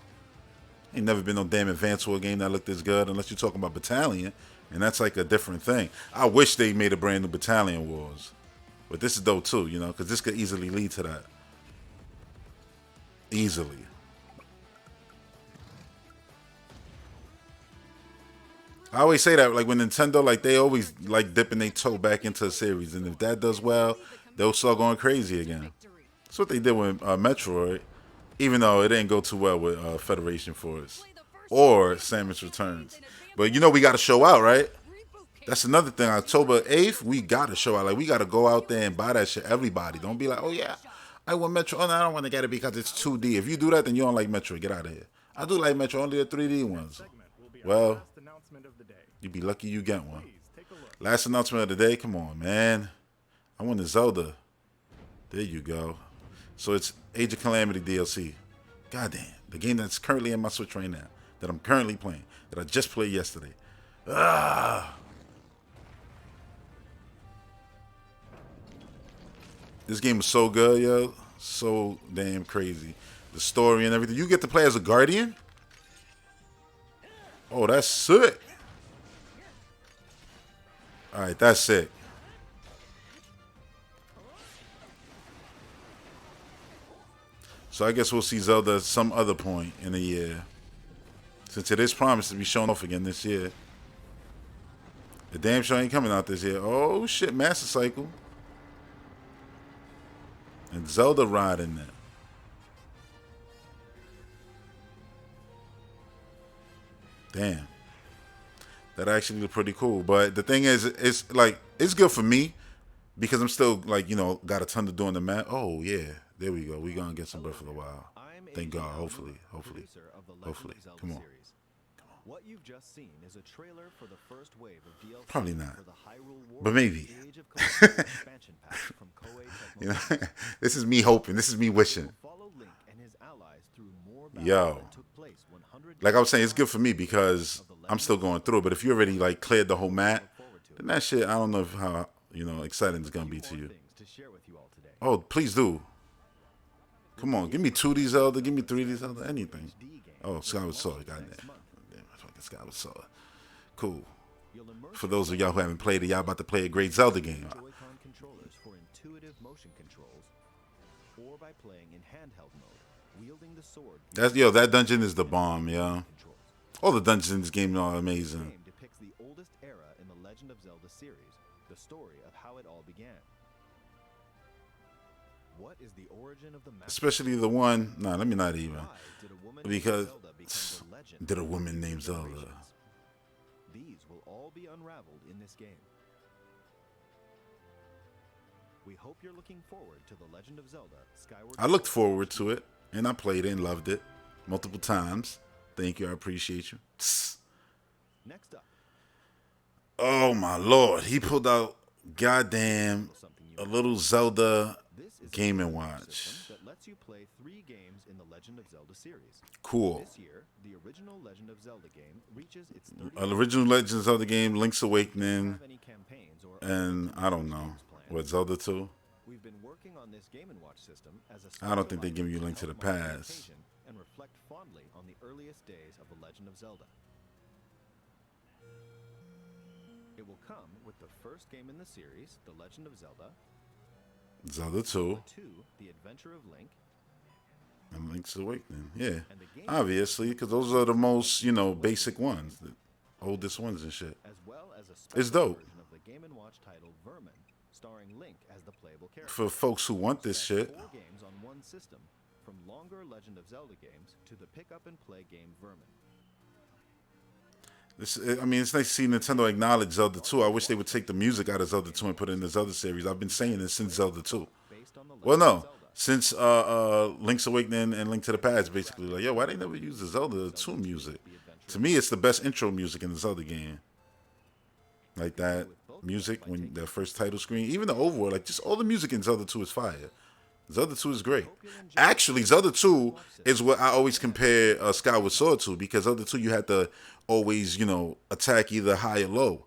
Ain't never been no damn Advance War game that looked this good, unless you're talking about Battalion, and that's like a different thing. I wish they made a brand new Battalion Wars. But this is dope, too, you know, because this could easily lead to that. Easily. I always say that, like when Nintendo, like they always like dipping their toe back into a series, and if that does well, they'll start going crazy again. That's what they did with Metroid, even though it didn't go too well with Federation Force or Samus Returns. But you know we got to show out, right? That's another thing. October 8th, we got to show out. Like we got to go out there and buy that shit. Everybody, don't be like, oh yeah, I want Metro. Oh no, I don't want to get it because it's 2D. If you do that, then you don't like Metro. Get out of here. I do like Metro, only the 3D ones. Segment will be our Well, last announcement of the day. you'd be lucky you get one. Please take a look. Last announcement of the day. Come on, man. I want the Zelda. There you go. So it's Age of Calamity DLC. Goddamn. The game that's currently in my Switch right now. That I'm currently playing. That I just played yesterday. This game is so good, yo. So damn crazy. The story and everything. You get to play as a Guardian? Oh, that's sick. Alright, that's sick. So I guess we'll see Zelda at some other point in the year. Since it is promised to be shown off again this year. The damn show ain't coming out this year. Oh shit, Master Cycle. And Zelda ride in there. Damn. That actually looked pretty cool. But the thing is, it's like, it's good for me because I'm still like, you know, got a ton to do on the map. Oh yeah, there we go. We gonna get some Breath of the Wild. Thank God. Hopefully. Come on. What you've just seen is a trailer for the first wave of DLC Probably not. for the Hyrule Warriors But maybe. Age of Calamity expansion pack from Koei You know, Technologies. this is me hoping. This is me wishing. Follow Link and his allies through more battles Yo. that took place 100 Like I was saying, it's good for me because I'm still going through it. But if you already like cleared the whole map, then that shit, I don't know how, you know, exciting it's gonna be to you. things to share with you all today. Oh, please do. Come on, give me 2D Zelda, give me 3D Zelda, anything. Oh, Skyward Sword, goddamn. Damn, fucking Skyward Sword. Cool. You'll immerse For those of y'all who haven't played it, y'all about to play a great Zelda game. Joy-Con controllers for intuitive motion controls, or by playing in handheld mode, wielding the sword. That dungeon is the bomb, yo. Controls. All the dungeons in this game are The amazing. game depicts the oldest era in the Legend of Zelda series, the story of how it all began. What is the origin of the Master Especially the one, nah, let me not even. Why did a woman Because named Zelda become the legend did a of woman future named Zelda. generations? These will all be unraveled in this game. We hope you're looking forward to The Legend of Zelda Skyward I looked Sword. forward to it, and I played it and loved it multiple times. Thank you, I appreciate you. Tss. Next up, Oh my lord, he pulled out goddamn something a you little Zelda This is a Game and system Watch. that lets you play 3 games in the Legend of Zelda series. Cool. This year, the original Legend of Zelda game reaches its Original Legend of Zelda game, Link's Awakening, have any campaigns or and I don't know what Zelda 2. We've been working on this Game & Watch system as a I don't think they special give you item Link to the help mark the Past. occasion and reflect fondly on the earliest days of the Legend of Zelda. It will come with the first game in the series, The Legend of Zelda, Zelda 2 2, The Adventure of Link, and Link's Awakening. Yeah, and the game obviously, because those are the most, you know, basic ones, the oldest ones and shit. as well as a special It's dope. version of the Game & Watch title Vermin, starring Link as the playable character. For folks who want this That's shit, 4 games on one system, from longer Legend of Zelda games to the pick-up-and-play game Vermin. I mean, it's nice to see Nintendo acknowledge Zelda 2. I wish they would take the music out of Zelda 2 and put it in the Zelda series. I've been saying this since Zelda 2. Based on the Well, Legend of no, Zelda. since Link's Awakening and Link to the Past, basically. Like, yo, why they never use the Zelda 2 music? To me, it's the best intro music in the Zelda game. Like that music when the first title screen, even the overall, like just all the music in Zelda 2 is fire. Zelda 2 is great. Actually, Zelda 2 is what I always compare Skyward Sword to, because Zelda 2 you had to always, you know, attack either high or low.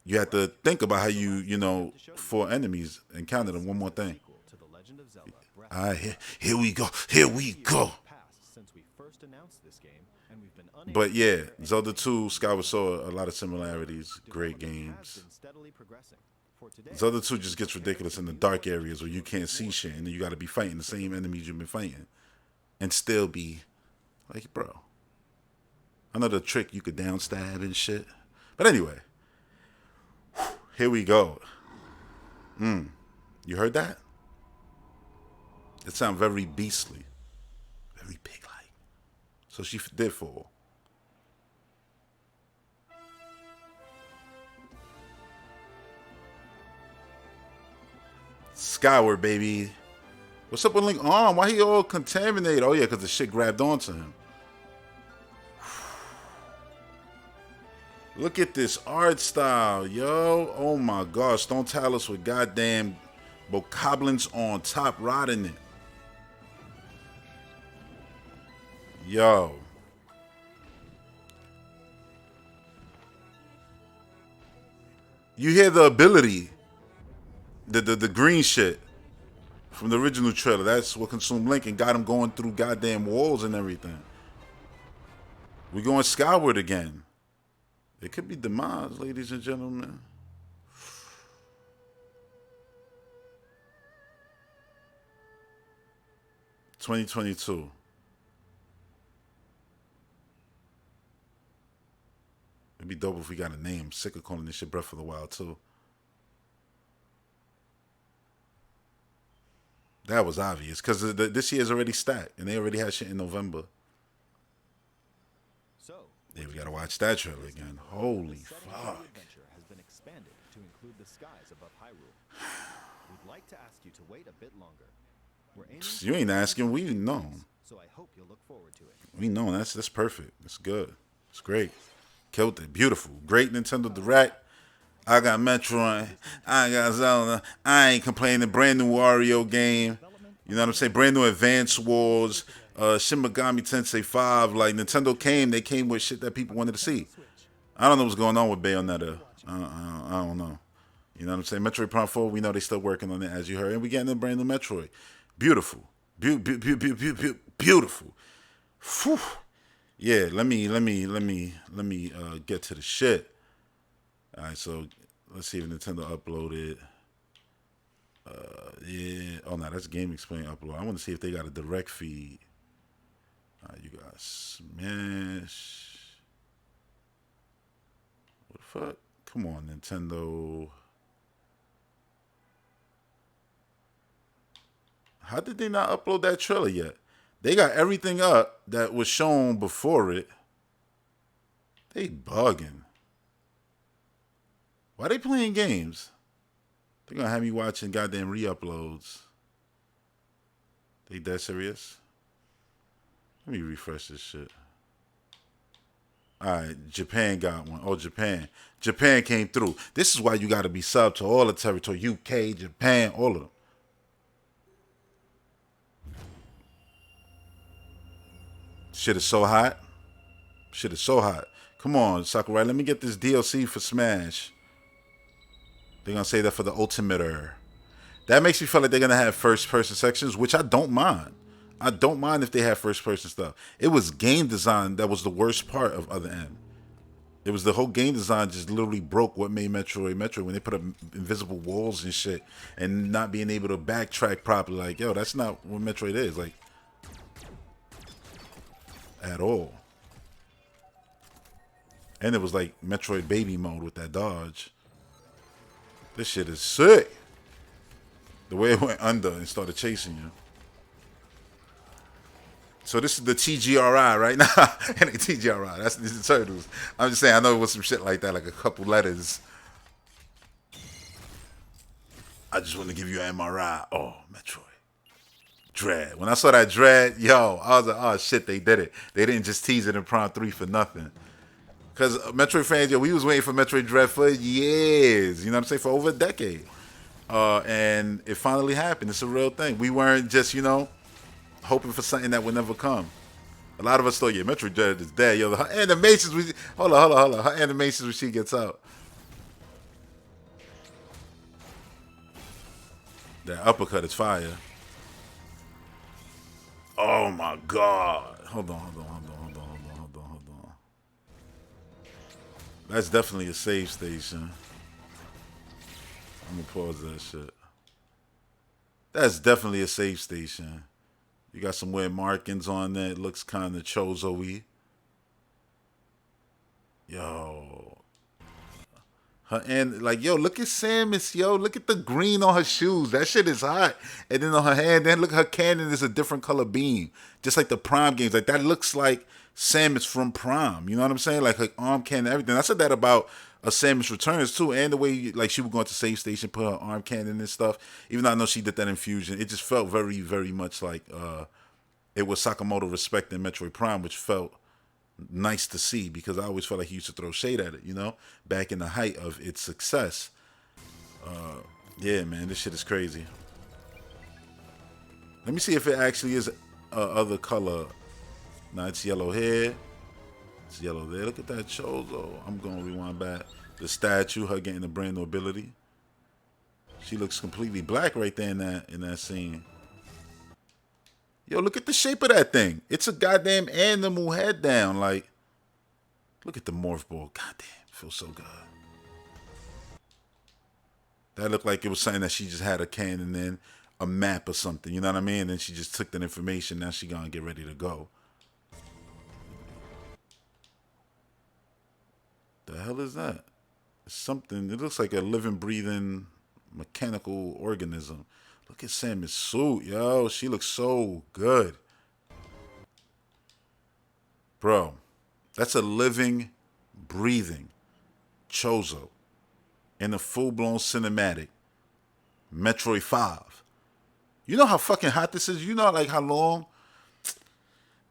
You had to think about how you know, for enemies, encounter them. One more thing. Sequel to The Legend of Zelda Breath All right, here we go. Here we go. passed since we first announced this game, and we've been unable But to yeah, share any Zelda 2, Skyward Sword, a lot of similarities. Great development has games. been steadily progressing. For today, Zelda 2 just gets ridiculous in the dark areas where you can't see shit, and then you got to be fighting the same enemies you've been fighting, and still be like, bro. Another trick you could downstab and shit. But anyway, here we go. You heard that? It sounds very beastly, very pig-like. So she did fall. Skyward, baby. What's up with Link arm? Why he all contaminated? Oh yeah, because the shit grabbed onto him. Look at this art style, yo. Oh my gosh. Stone Talus with goddamn bokoblins on top riding it. Yo. You hear the ability. The green shit from the original trailer. That's what consumed Link and got him going through goddamn walls and everything. We're going skyward again. It could be demise, ladies and gentlemen. 2022. It'd be dope if we got a name. I'm sick of calling this shit Breath of the Wild too. That was obvious because this year's already stacked and they already had shit in November. So, Yeah, we gotta watch that trailer again. Holy the setting of fuck. the adventure has been expanded to include the skies above Hyrule. We'd like to ask you to wait a bit longer. We're aiming You ain't asking, we know. so I hope you'll look forward to it. We know that's perfect. That's good. It's great. Killed it. Beautiful. Great Nintendo Direct. I got Metroid. I got Zelda. I ain't complaining. Brand new Wario game. You know what I'm saying? Brand new Advance Wars. Shin Megami Tensei 5. Like, Nintendo came. They came with shit that people wanted to see. I don't know what's going on with Bayonetta. I don't know. You know what I'm saying? Metroid Prime 4, we know they still working on it, as you heard. And we getting a brand new Metroid. Beautiful. Beautiful. Whew. Yeah, let me get to the shit. All right, so let's see if Nintendo uploaded. Yeah. Oh no, that's Game Explain upload. I want to see if they got a direct feed. All right, you got Smash. What the fuck? Come on, Nintendo. How did they not upload that trailer yet? They got everything up that was shown before it. They bugging. Why they playing games? They're gonna have me watching goddamn re-uploads. They that serious? Let me refresh this shit. Alright, Japan got one. Oh, Japan. Japan came through. This is why you gotta be sub to all the territory. UK, Japan, all of them. Shit is so hot. Shit is so hot. Come on, Sakurai, let me get this DLC for Smash. They're going to say that for the Ultimator. That makes me feel like they're going to have first-person sections, which I don't mind. I don't mind if they have first-person stuff. It was game design that was the worst part of Other M. It was the whole game design just literally broke what made Metroid Metroid when they put up invisible walls and shit and not being able to backtrack properly. Like, yo, that's not what Metroid is. Like, at all. And it was like Metroid baby mode with that dodge. This shit is sick. The way it went under and started chasing you. So this is the TGRI right now. And the TGRI, that's the Turtles. I'm just saying, I know it was some shit like that, like a couple letters. I just want to give you an MRI. Oh, Metroid. Dread. When I saw that Dread, yo, I was like, oh shit, they did it. They didn't just tease it in Prime 3 for nothing. Because Metroid fans, yo, we was waiting for Metroid Dread for years. You know what I'm saying? For over a decade. And it finally happened. It's a real thing. We weren't just, you know, hoping for something that would never come. A lot of us thought, yeah, Metroid Dread is dead. Yo, her animations, hold on. Her animations when she gets out. That uppercut is fire. Oh my God. Hold on. That's definitely a save station. I'm gonna pause that shit. That's definitely a save station. You got some weird markings on there. It looks kind of Chozo-y. Yo. And like, yo, look at Samus, yo. Look at the green on her shoes. That shit is hot. And then on her hand, then look, her cannon is a different color beam. Just like the Prime games. Like, that looks like Samus from Prime. You know what I'm saying? Like, her arm cannon, everything. I said that about Samus Returns, too. And the way, like, she would go into save station, put her arm cannon and stuff. Even though I know she did that in Fusion. It just felt very, very much like it was Sakamoto respecting Metroid Prime, which felt nice to see, because I always felt like he used to throw shade at it, you know, back in the height of its success. Yeah, man, this shit is crazy. Let me see if it actually is other color. Now it's yellow here, it's yellow there. Look at that Chozo. I'm gonna rewind back. The statue, her getting a brand new ability. She looks completely black right there in that scene. Yo, look at the shape of that thing. It's a goddamn animal head down. Like, look at the morph ball. Goddamn, feels so good. That looked like it was something that she just had a cannon in. a map or something. You know what I mean? And then she just took that information. Now she gonna get ready to go. The hell is that? It's something. It looks like a living, breathing, mechanical organism. Look at Samus' suit, yo. She looks so good. Bro, that's a living, breathing Chozo in a full-blown cinematic Metroid 5. You know how fucking hot this is? You know like how long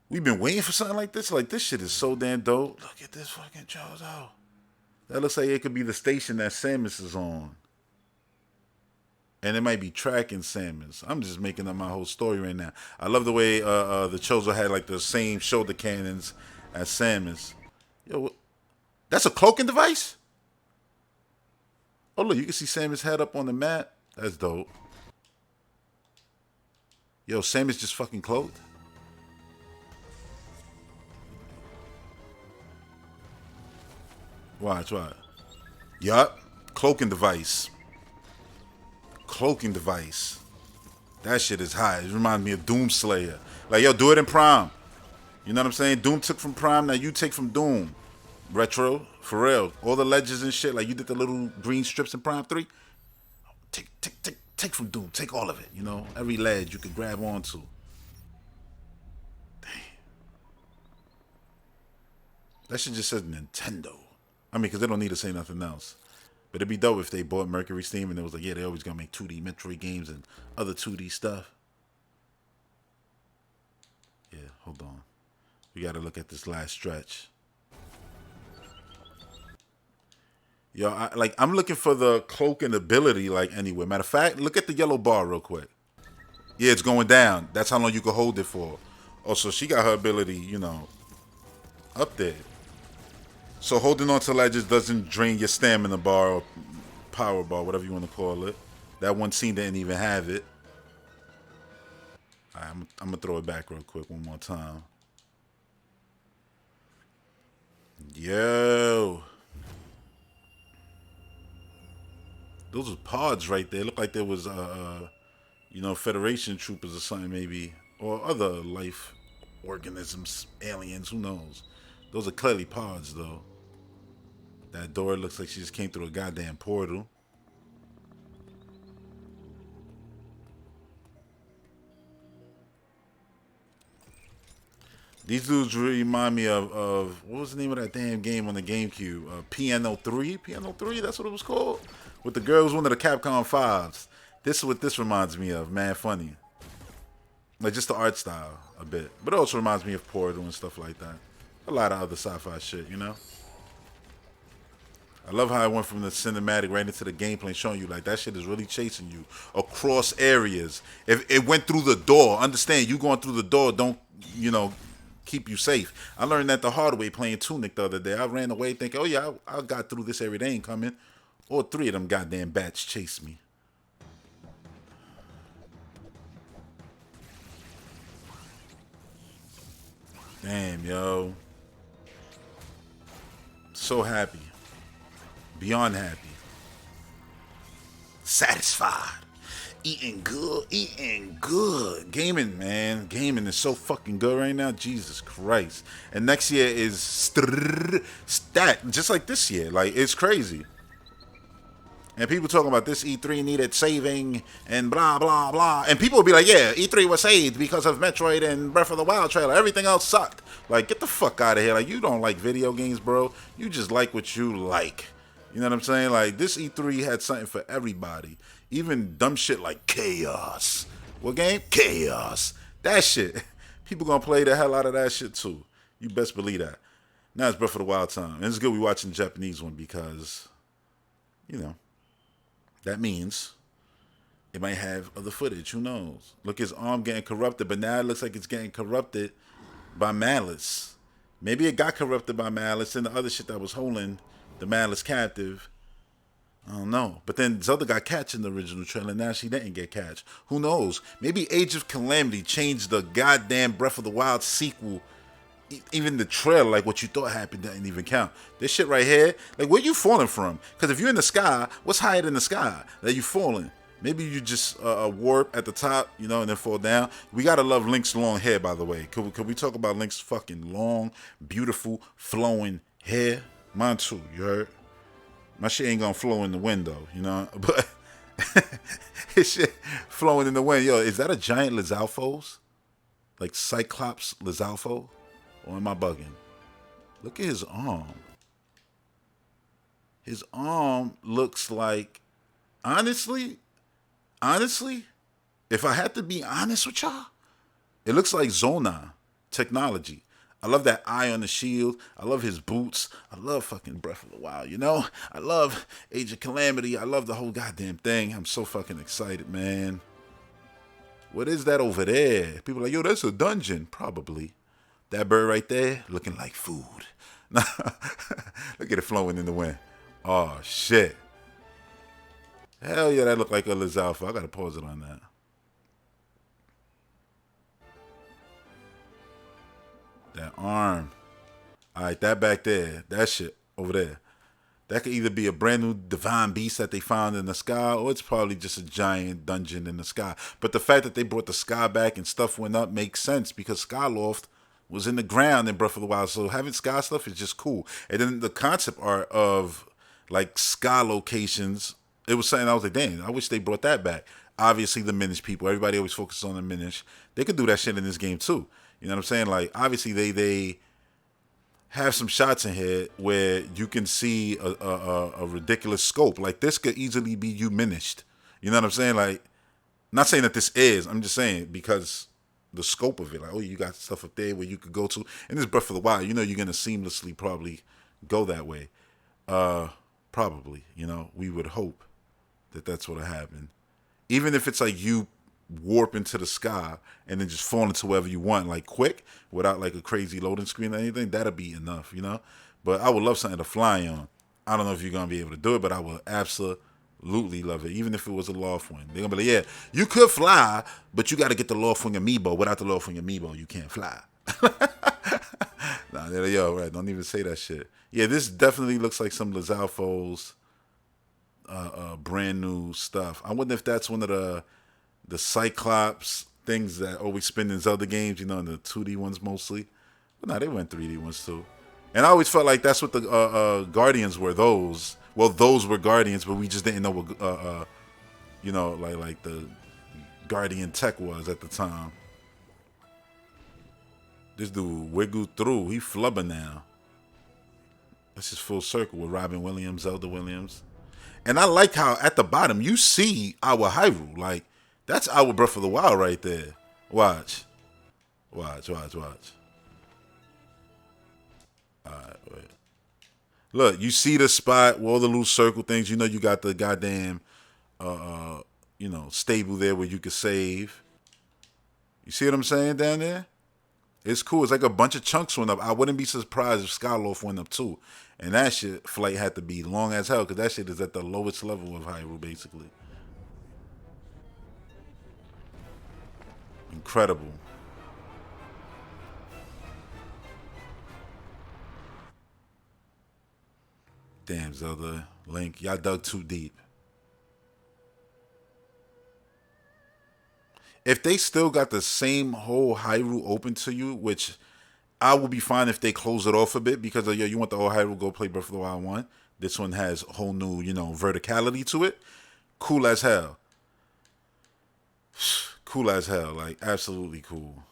we've been waiting for something like this? Like, this shit is so damn dope. Look at this fucking Chozo. That looks like it could be the station that Samus is on. And it might be tracking Samus. I'm just making up my whole story right now. I love the way the Chozo had like the same shoulder cannons as Samus. Yo, that's a cloaking device? Oh, look, you can see Samus' head up on the map. That's dope. Yo, Samus just fucking cloaked? Watch. Yup. Cloaking device. Cloaking device. That shit is high. It reminds me of Doom Slayer. Like, yo, do it in Prime. You know what I'm saying? Doom took from Prime, now you take from Doom. Retro, for real. All the ledges and shit, like you did the little green strips in Prime 3. Take from Doom. Take all of it, you know? Every ledge you could grab onto. Damn. That shit just says Nintendo. I mean, because they don't need to say nothing else. But it'd be dope if they bought Mercury Steam and it was like, yeah, they always gonna make 2D Metroid games and other 2D stuff. Yeah, hold on. We gotta look at this last stretch. Yo, I'm looking for the cloaking ability, like, anywhere. Matter of fact, look at the yellow bar real quick. Yeah, it's going down. That's how long you can hold it for. Oh, so she got her ability, you know, up there. So holding on to ledges doesn't drain your stamina bar or power bar, whatever you want to call it. That one scene didn't even have it. All right, I'm going to throw it back real quick one more time. Yo. Those are pods right there. Look like there was, you know, Federation troopers or something maybe. Or other life organisms, aliens, who knows. Those are clearly pods, though. That door looks like she just came through a goddamn portal. These dudes remind me of what was the name of that damn game on the GameCube? Piano 3? Piano 3? That's what it was called? With the girls, one of the Capcom 5s. This is what this reminds me of. Man, funny. Like, just the art style a bit. But it also reminds me of Portal and stuff like that. A lot of other sci-fi shit, you know? I love how I went from the cinematic right into the gameplay, showing you like that shit is really chasing you across areas. If it went through the door, understand you going through the door don't, you know, keep you safe. I learned that the hard way playing Tunic the other day. I ran away thinking, oh yeah, I got through this area, they ain't coming. All 3 of them goddamn bats chased me. Damn, yo. So happy. Beyond happy. Satisfied. Eating good. Gaming, man. Gaming is so fucking good right now. Jesus Christ. And next year is stat. Just like this year. Like, it's crazy. And people talking about this E3 needed saving and blah, blah, blah. And people will be like, yeah, E3 was saved because of Metroid and Breath of the Wild trailer. Everything else sucked. Like, get the fuck out of here. Like, you don't like video games, bro. You just like what you like. You know what I'm saying? Like, this E3 had something for everybody. Even dumb shit like Chaos. What game? Chaos. That shit. People gonna play the hell out of that shit, too. You best believe that. Now it's Breath of the Wild time. And it's good we watching the Japanese one because, you know, that means it might have other footage. Who knows? Look, his arm getting corrupted, but now it looks like it's getting corrupted by malice. Maybe it got corrupted by malice and the other shit that was holding the malice captive. I don't know. But then Zelda got catch in the original trailer. Now she didn't get catch. Who knows? Maybe Age of Calamity changed the goddamn Breath of the Wild sequel. Even the trailer, like what you thought happened, didn't even count. This shit right here, like where you falling from? Because if you're in the sky, what's higher than the sky that you falling? Maybe you just warp at the top, you know, and then fall down. We gotta love Link's long hair, by the way. Could we talk about Link's fucking long, beautiful, flowing hair? Mine too, you heard? My shit ain't gonna flow in the wind though, you know? But his shit flowing in the wind. Yo, is that a giant Lizalfos? Like Cyclops Lizalfo? Or am I bugging? Look at his arm. His arm looks like, honestly, if I had to be honest with y'all, it looks like Zona technology. I love that eye on the shield. I love his boots. I love fucking Breath of the Wild, you know? I love Age of Calamity. I love the whole goddamn thing. I'm so fucking excited, man. What is that over there? People are like, yo, that's a dungeon. Probably. That bird right there looking like food. Look at it flowing in the wind. Oh, shit. Hell yeah, that looked like a Lizalfa. I gotta pause it on that. That arm. Alright, that back there. That shit over there. That could either be a brand new divine beast that they found in the sky, or it's probably just a giant dungeon in the sky. But the fact that they brought the sky back and stuff went up makes sense, because Skyloft was in the ground in Breath of the Wild. So having sky stuff is just cool. And then the concept art of like sky locations, it was something I was like, dang, I wish they brought that back. Obviously, the Minish people, everybody always focuses on the Minish. They could do that shit in this game too. You know what I'm saying? Like, obviously, they have some shots in here where you can see a ridiculous scope. Like, this could easily be you Minished. You know what I'm saying? Like, not saying that this is. I'm just saying because the scope of it. Like, oh, you got stuff up there where you could go to. And this Breath of the Wild, you know you're going to seamlessly probably go that way. Probably, you know. We would hope that that's what will happen. Even if it's like you warp into the sky and then just fall into wherever you want, like quick, without like a crazy loading screen or anything, that'll be enough, you know? But I would love something to fly on. I don't know if you're going to be able to do it, but I would absolutely love it, even if it was a Lawfwing. They're going to be like, yeah, you could fly, but you got to get the Lawfwing amiibo. Without the Lawfwing amiibo, you can't fly. Nah, they're like, yo, right, don't even say that shit. Yeah, this definitely looks like some Lizalfo's brand new stuff. I wonder if that's one of the Cyclops things that always spin in Zelda games, you know, in the 2D ones mostly. But nah, they went 3D ones too. And I always felt like that's what the Guardians were. Those were Guardians, but we just didn't know what you know, like the Guardian tech was at the time. This dude wiggled through. He flubber now. This is full circle with Robin Williams, Zelda Williams. And I like how at the bottom you see our Hyrule. Like, that's our Breath of the Wild right there. Watch. Alright, wait. Look, you see the spot where all the little circle things. You know you got the goddamn, you know, stable there where you could save. You see what I'm saying down there? It's cool. It's like a bunch of chunks went up. I wouldn't be surprised if Skyloft went up too. And that shit flight had to be long as hell because that shit is at the lowest level of Hyrule, basically. Incredible. Damn, Zelda, Link, y'all dug too deep. If they still got the same whole Hyrule open to you, which I will be fine if they close it off a bit because, yo, you want the old Hyrule, go play Breath of the Wild 1. This one has a whole new, you know, verticality to it. Cool as hell. Cool as hell. Like, absolutely cool.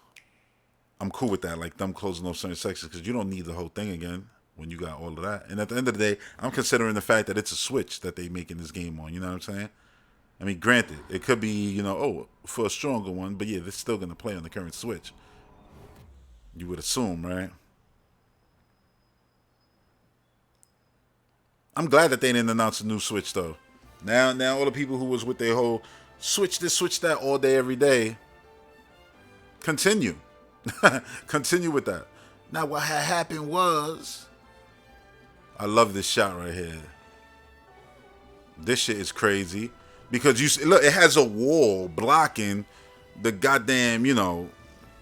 I'm cool with that. Like, them closing off certain sections because you don't need the whole thing again when you got all of that. And at the end of the day, I'm considering the fact that it's a Switch that they making this game on. You know what I'm saying? I mean, granted, it could be, you know, oh, for a stronger one, but yeah, it's still going to play on the current Switch. You would assume, right? I'm glad that they didn't announce a new Switch, though. Now all the people who was with their whole switch this, switch that all day, every day, continue. Continue with that. Now, what had happened was, I love this shot right here. This shit is crazy. Because you see, look, it has a wall blocking the goddamn, you know,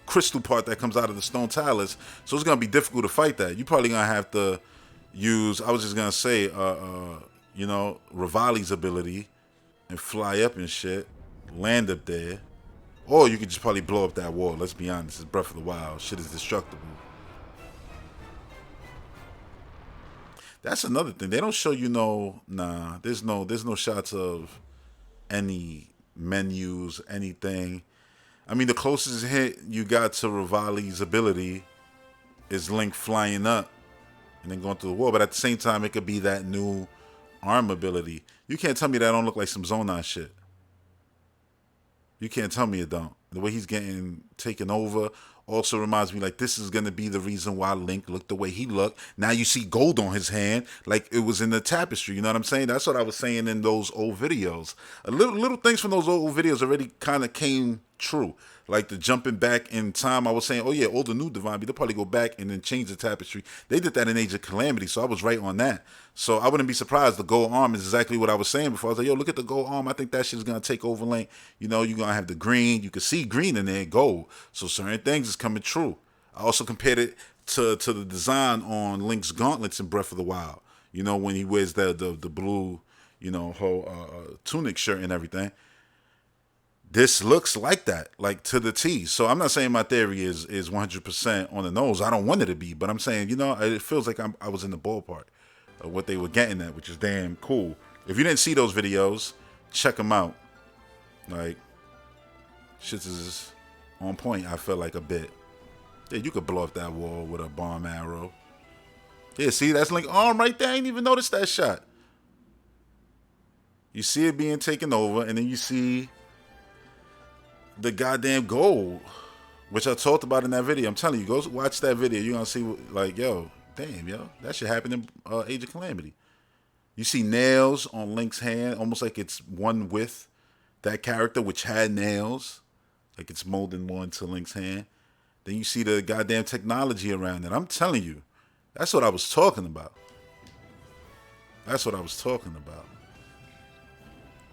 crystal part that comes out of the stone talus. So it's gonna be difficult to fight that. You probably gonna have to use. I was just gonna say, you know, Rivali's ability and fly up and shit, land up there. Or you could just probably blow up that wall. Let's be honest, it's Breath of the Wild. Shit is destructible. That's another thing. They don't show you there's no shots of any menus, anything. I mean, the closest hit you got to Rivali's ability is Link flying up and then going through the wall. But at the same time, it could be that new arm ability. You can't tell me that don't look like some Zonan shit. You can't tell me it don't. The way he's getting taken over also reminds me like this is going to be the reason why Link looked the way he looked. Now you see gold on his hand like it was in the tapestry. You know what I'm saying? That's what I was saying in those old videos. Little things from those old videos already kind of came true. Like the jumping back in time, I was saying, oh yeah, all the new Divine Beast, they'll probably go back and then change the tapestry. They did that in Age of Calamity, so I was right on that. So I wouldn't be surprised. The gold arm is exactly what I was saying before. I was like, yo, look at the gold arm. I think that shit's going to take over Link. You know, you're going to have the green. You can see green in there, gold. So certain things is coming true. I also compared it to the design on Link's gauntlets in Breath of the Wild. You know, when he wears the blue, you know, whole tunic shirt and everything. This looks like that, like to the T. So I'm not saying my theory is 100% on the nose. I don't want it to be, but I'm saying, you know, it feels like I was in the ballpark of what they were getting at, which is damn cool. If you didn't see those videos, check them out. Like, shit is on point, I feel like a bit. Yeah, you could blow up that wall with a bomb arrow. Yeah, see, that's Link's arm right there. I ain't even noticed that shot. You see it being taken over, and then you see the goddamn gold, which I talked about in that video. I'm telling you, go watch that video. You're gonna see, like, yo, damn, yo, that shit happened in Age of Calamity. You see nails on Link's hand, almost like it's one with that character, which had nails, like it's molding more into Link's hand. Then you see the goddamn technology around it. I'm telling you, that's what I was talking about. That's what I was talking about.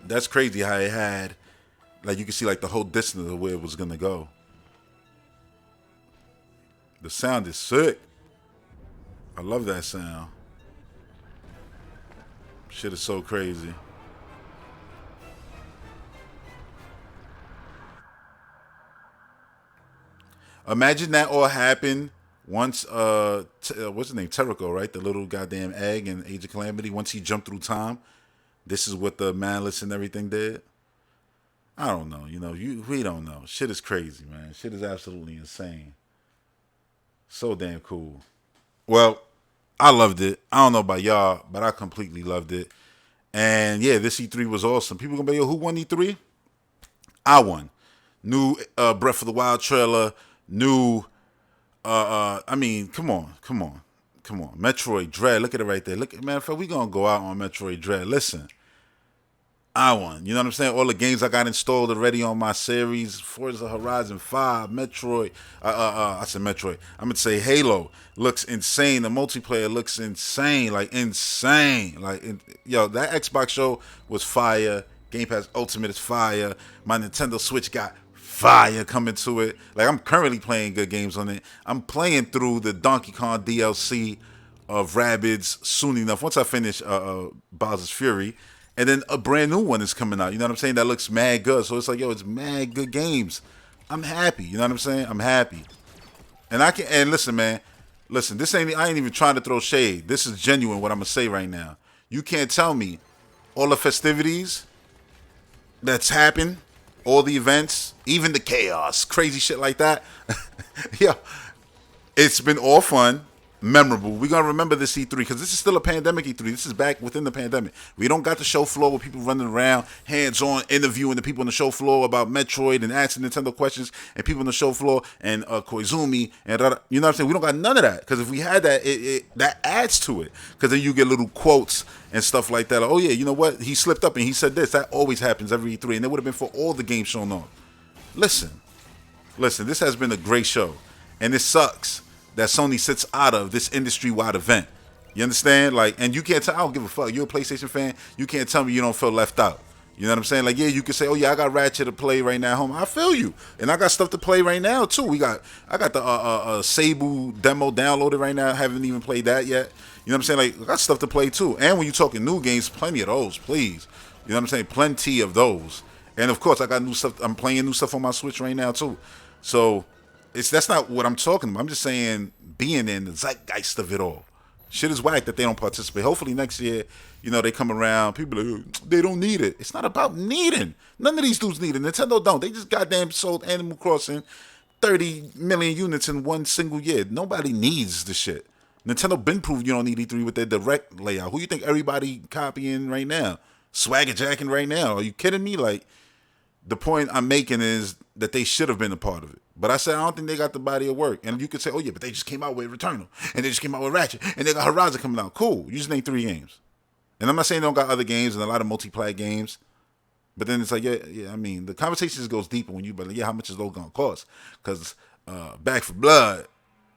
That's crazy how it had, like, you can see like the whole distance of where it was gonna go. The sound is sick. I love that sound. Shit is so crazy. Imagine that all happened once, what's his name? Terrico, right? The little goddamn egg in Age of Calamity. Once he jumped through time, this is what the malice and everything did. I don't know. You know, we don't know. Shit is crazy, man. Shit is absolutely insane. So damn cool. Well, I loved it. I don't know about y'all, but I completely loved it. And yeah, this E3 was awesome. People gonna be, yo, who won E3? I won. New Breath of the Wild trailer. New, I mean, come on. Metroid Dread. Look at it right there. Look, man, we gonna go out on Metroid Dread. Listen. I won. You know what I'm saying? All the games I got installed already on my series. Forza Horizon 5, Metroid. I said Metroid. I'm going to say Halo. Looks insane. The multiplayer looks insane. Like, insane. Like, yo, that Xbox show was fire. Game Pass Ultimate is fire. My Nintendo Switch got fire coming to it. Like, I'm currently playing good games on it. I'm playing through the Donkey Kong DLC of Rabbids soon enough. Once I finish Bowser's Fury. And then a brand new one is coming out. You know what I'm saying? That looks mad good. So it's like, yo, it's mad good games. I'm happy. You know what I'm saying? I'm happy. And listen, man. Listen, I ain't even trying to throw shade. This is genuine what I'm gonna say right now. You can't tell me all the festivities that's happened, all the events, even the chaos, crazy shit like that. Yo, it's been all fun. Memorable. We're going to remember this E3 because this is still a pandemic E3. This is back within the pandemic. We don't got the show floor with people running around, hands-on, interviewing the people on the show floor about Metroid and asking Nintendo questions, and people on the show floor and Koizumi and you know what I'm saying? We don't got none of that because if we had that, that adds to it because then you get little quotes and stuff like that. Like, oh yeah, you know what? He slipped up and he said this. That always happens every E3, and it would have been for all the games shown off. Listen, this has been a great show, and it sucks that Sony sits out of this industry-wide event. You understand? Like, and you can't tell, I don't give a fuck. You're a PlayStation fan. You can't tell me you don't feel left out. You know what I'm saying? Like, yeah, you can say, oh yeah, I got Ratchet to play right now at home. I feel you. And I got stuff to play right now too. I got the Sable demo downloaded right now. I haven't even played that yet. You know what I'm saying? Like, I got stuff to play too. And when you're talking new games, plenty of those, please. You know what I'm saying? Plenty of those. And of course, I got new stuff. I'm playing new stuff on my Switch right now too. So that's not what I'm talking about. I'm just saying being in the zeitgeist of it all. Shit is whack that they don't participate. Hopefully next year, they come around. People are like, they don't need it. It's not about needing. None of these dudes need it. Nintendo don't. They just goddamn sold Animal Crossing 30 million units in one single year. Nobody needs the shit. Nintendo been proved you don't need E3 with their direct layout. Who you think everybody copying right now? Swagger jacking right now? Are you kidding me? Like, the point I'm making is that they should have been a part of it. But I said I don't think they got the body of work. And you could say, oh yeah, but they just came out with Returnal, and they just came out with Ratchet, and they got Horizon coming out. Cool. You just named 3 games. And I'm not saying they don't got other games and a lot of multiplayer games. But then it's like, yeah. I mean, the conversation just goes deeper when you, but yeah, how much is those gonna cost? Because Back for Blood,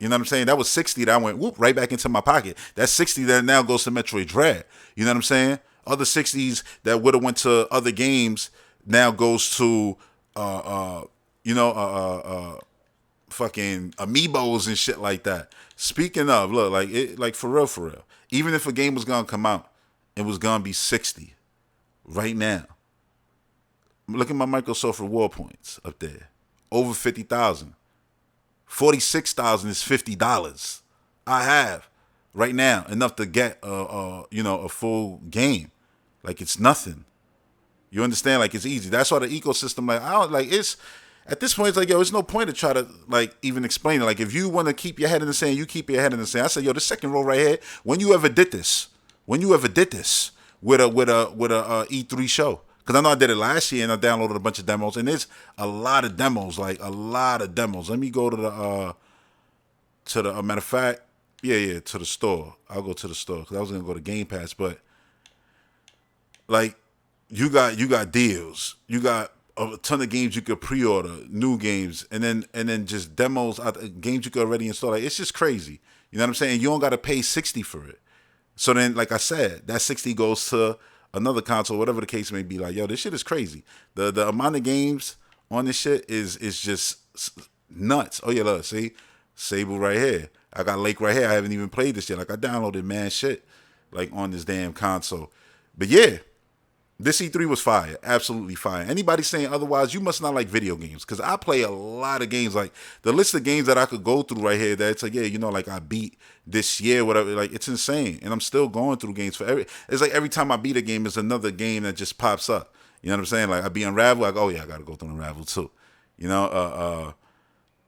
you know what I'm saying? That was 60 that I went whoop right back into my pocket. That 60 that now goes to Metroid Dread. You know what I'm saying? Other 60s that would have went to other games now goes to fucking amiibos and shit like that. Speaking of, look, like for real. Even if a game was gonna come out, it was gonna be 60 right now. Look at my Microsoft reward points up there. Over 50,000. 46,000 is $50. I have right now enough to get a full game. Like, it's nothing. You understand? Like, it's easy. That's why the ecosystem, like, I don't like it's at this point, it's like, yo, there's no point to try to like even explain it. Like, if you want to keep your head in the sand, you keep your head in the sand. I said, yo, this second row right here, when you ever did this with a E3 show. Because I know I did it last year and I downloaded a bunch of demos, and there's a lot of demos, like a lot of demos. Let me go to the matter of fact, to the store. I'll go to the store because I was gonna go to Game Pass, but like you got deals, you got a ton of games you could pre-order, new games, and then just demos, games you could already install. Like, it's just crazy. You know what I'm saying? You don't got to pay $60 for it. So then, like I said, that $60 goes to another console, whatever the case may be. Like, yo, this shit is crazy. The amount of games on this shit is just nuts. Oh yeah, look, see, Sable right here. I got Lake right here. I haven't even played this yet. Like, I downloaded man shit like on this damn console. But yeah, this E3 was fire. Absolutely fire. Anybody saying otherwise, you must not like video games. Because I play a lot of games. Like, the list of games that I could go through right here, that it's like, yeah, like I beat this year, whatever. Like, it's insane. And I'm still going through games it's like every time I beat a game, it's another game that just pops up. You know what I'm saying? Like, I beat Unravel, like, oh yeah, I got to go through Unravel too.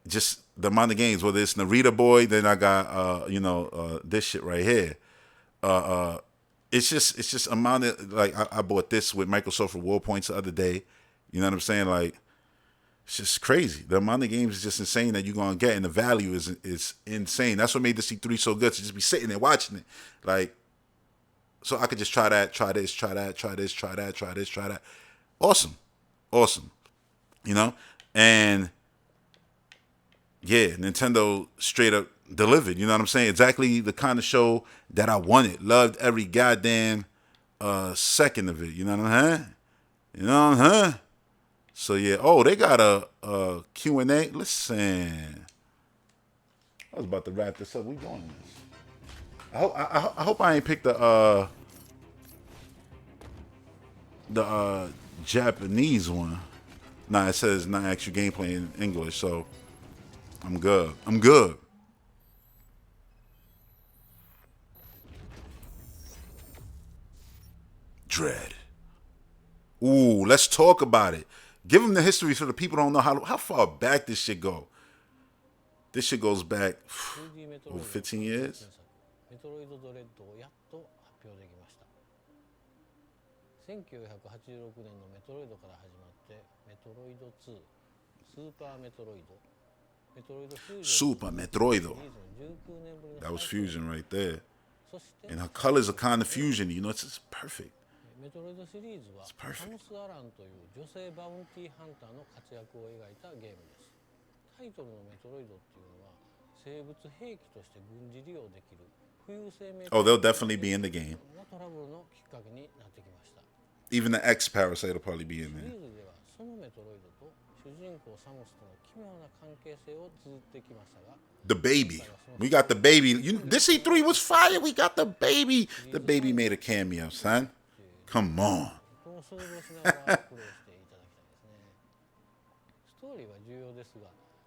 Just the amount of games, whether it's Narita Boy, then I got, this shit right here. It's just amount of, like, I bought this with Microsoft reward points the other day. You know what I'm saying? Like, it's just crazy. The amount of games is just insane that you're gonna get, and the value is insane. That's what made the C3 so good, to just be sitting there watching it. Like, so I could just try that, try this, try that, try this, try that, try this, try that. Awesome. And yeah, Nintendo straight up delivered. You know what I'm saying? Exactly the kind of show that I wanted. Loved every goddamn second of it. You know what I'm saying? So yeah. Oh, they got a Q&A. Listen, I was about to wrap this up. We going this. I hope I ain't picked the Japanese one. Nah, it says not actual gameplay in English, so I'm good. Dread. Ooh, let's talk about it. Give them the history so the people don't know how far back this shit go. This shit goes back over 15 years. メトロイドドレッドをやっと発表できました。1986年のメトロイドから始まってメトロイド2、スーパーメトロイド、メトロイドフュージョン、 Super Metroid. That was Fusion right there. And her colors are kind of fusion. It's just perfect. メトロイドシリーズはサムス・アランという女性バウンティーハンターの活躍を描いたゲームです。タイトルのメトロイドっていうのは生物兵器として軍事利用できる浮遊生命 Oh, they'll definitely be in the game. トラブルのきっかけになってきました。 Even the X Parasite will probably be in シリ there. ーズではそのメトロイドと主人公サムスとの奇妙な関係性を綴ってきましたが The baby. We got the baby. This E3 was fire. We got the baby. The baby made a cameo, son. Come on. を想像しながらプレイしていただきたいですね。ストーリーは重要ですが、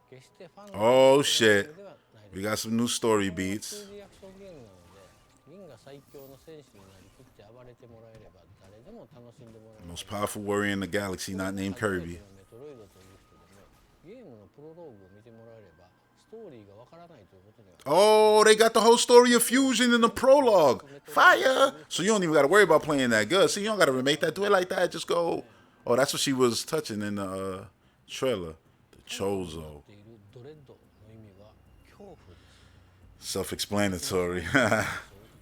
決してファンが Oh shit. ではない We です。 got some new story 2D beats. アクションゲームなので、銀が最強の戦士になりきって暴れてもらえれば誰でも楽しんでもらえる。 Most powerful warrior in the galaxy, not named Kirby. メトロイドという人でもゲームのプロローグを見てもらえればストーリーがわからないということには。 Oh, they got the whole story of Fusion in the prologue. Fire! So you don't even got to worry about playing that good. See, you don't got to remake that. Do it like that. Just go. Oh, that's what she was touching in the trailer. The Chozo. ドレッドの意味は恐怖です。 Self-explanatory.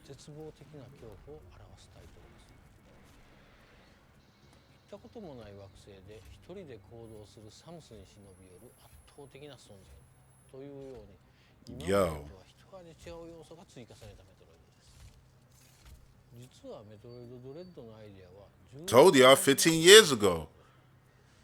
絶望的な恐怖を表すタイトルです。行ったこともない惑星で一人で行動するサムスに忍び寄る圧倒的な存在というように、今までとは一味違う要素が追加されたメトロイドです。実はメトロイドドレッドのアイデアは Told y'all 15 years ago.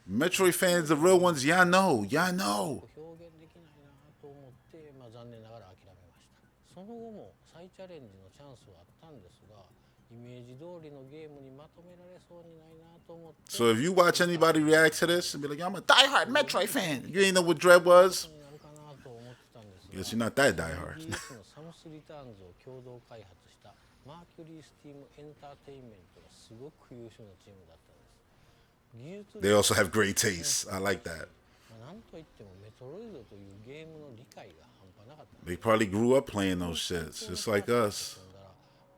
Metroid fans, the real ones, y'all know. Y'all know. 表現できないなと思って、残念ながら諦めました。その後も再チャレンジのチャンスはあったんですが、イメージ通りのゲームにまとめられそうにないなと思って。 So if you watch anybody react to this and be like, I'm a diehard Metroid fan. You ain't know what Dread was? Guess you're not that diehard. サムスリターンズを共同開発したマーキュリースティームエンターテインメントがすごく優秀なチームだったんです。 They also have great taste. I like that. なんといってもメトロイドというゲームの理解が半端なかった。 They probably grew up playing those shits, just like us.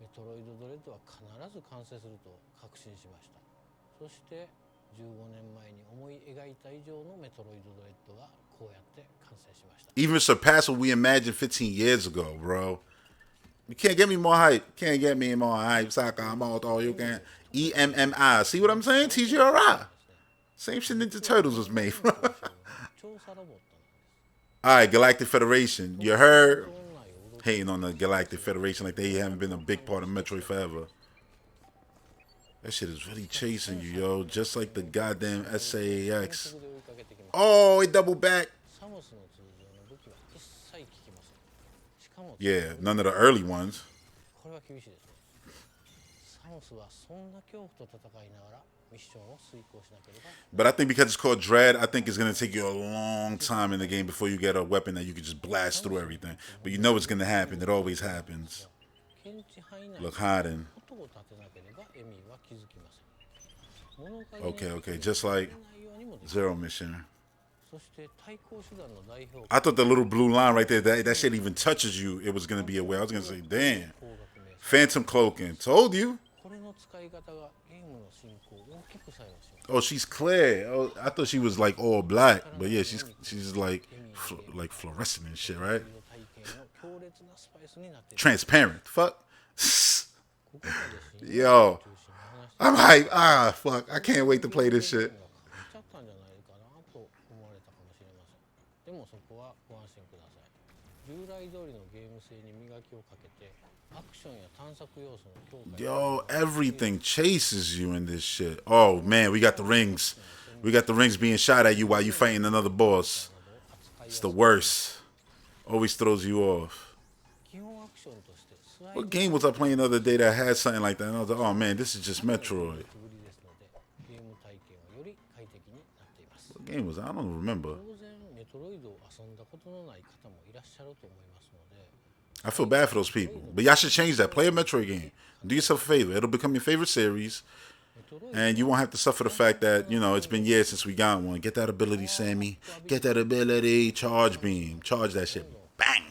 メトロイドドレッドは必ず完成すると確信しました。そして15年前に思い描いた以上のメトロイドドレッドがこうやって完成しました。 Even surpass what we imagined 15 years ago, bro. You can't get me more hype. Can't get me more hype. Saka, I'm all you can. EMMI. See what I'm saying? TGRI. Same shit Ninja Turtles was made from. Alright, Galactic Federation. You heard? Hating on the Galactic Federation like they haven't been a big part of Metroid forever. That shit is really chasing you, yo. Just like the goddamn SAX. Oh, it doubled back. Yeah, none of the early ones. But I think because it's called Dread, I think it's going to take you a long time in the game before you get a weapon that you can just blast through everything. But you know it's going to happen. It always happens. Look, hiding. Okay. Just like Zero Mission. I thought the little blue line right there, that shit even touches you, it was going to be aware. I was going to say, damn. Phantom cloaking. Told you. Oh, she's clear. Oh, I thought she was like all black. But yeah, she's like fluorescent and shit, right? Transparent. Fuck. Yo. I'm hype. Fuck. I can't wait to play this shit. Yo, everything chases you in this shit. Oh man, we got the rings. We got the rings being shot at you while you fighting another boss. It's the worst. Always throws you off. What game was I playing the other day that had something like that? And I was like, oh man, this is just Metroid. What game was that? I don't remember. I feel bad for those people. But y'all should change that. Play a Metroid game. Do yourself a favor. It'll become your favorite series. And you won't have to suffer the fact that, you know, it's been years since we got one. Get that ability, Sammy. Get that ability. Charge beam. Charge that shit. Bang.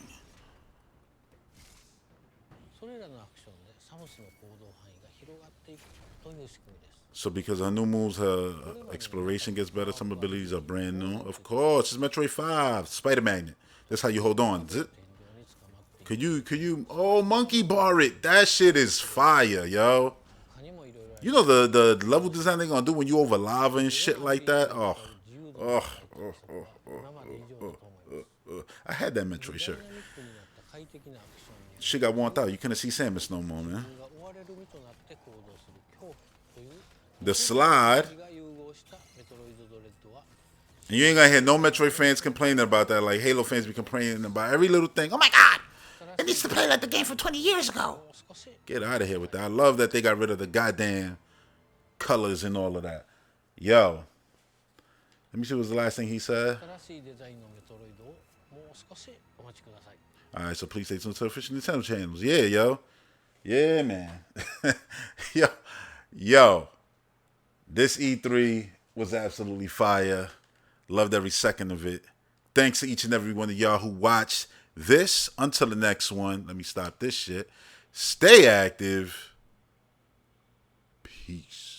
So because her new moves, her exploration gets better. Some abilities are brand new. Of course, it's Metroid 5. Spider Magnet. That's how you hold on. Could you, oh, monkey bar it. That shit is fire, yo. You know the level design they're gonna do when you over lava and shit like that? I had that Metroid shirt. Shit got worn out. You couldn't see Samus no more, man. The slide. And you ain't gonna hear no Metroid fans complaining about that. Like Halo fans be complaining about every little thing. Oh my god! It needs to play like the game from 20 years ago. Get out of here with that. I love that they got rid of the goddamn colors and all of that. Yo, let me see what was the last thing he said. 新しいデザインのメトロイドをもう少しお待ちください。 All right, so please stay tuned to official Nintendo channels. Yeah, yo. Yeah, man. Yo. This E3 was absolutely fire. Loved every second of it. Thanks to each and every one of y'all who watched this. Until the next one, let me stop this shit. Stay active. Peace.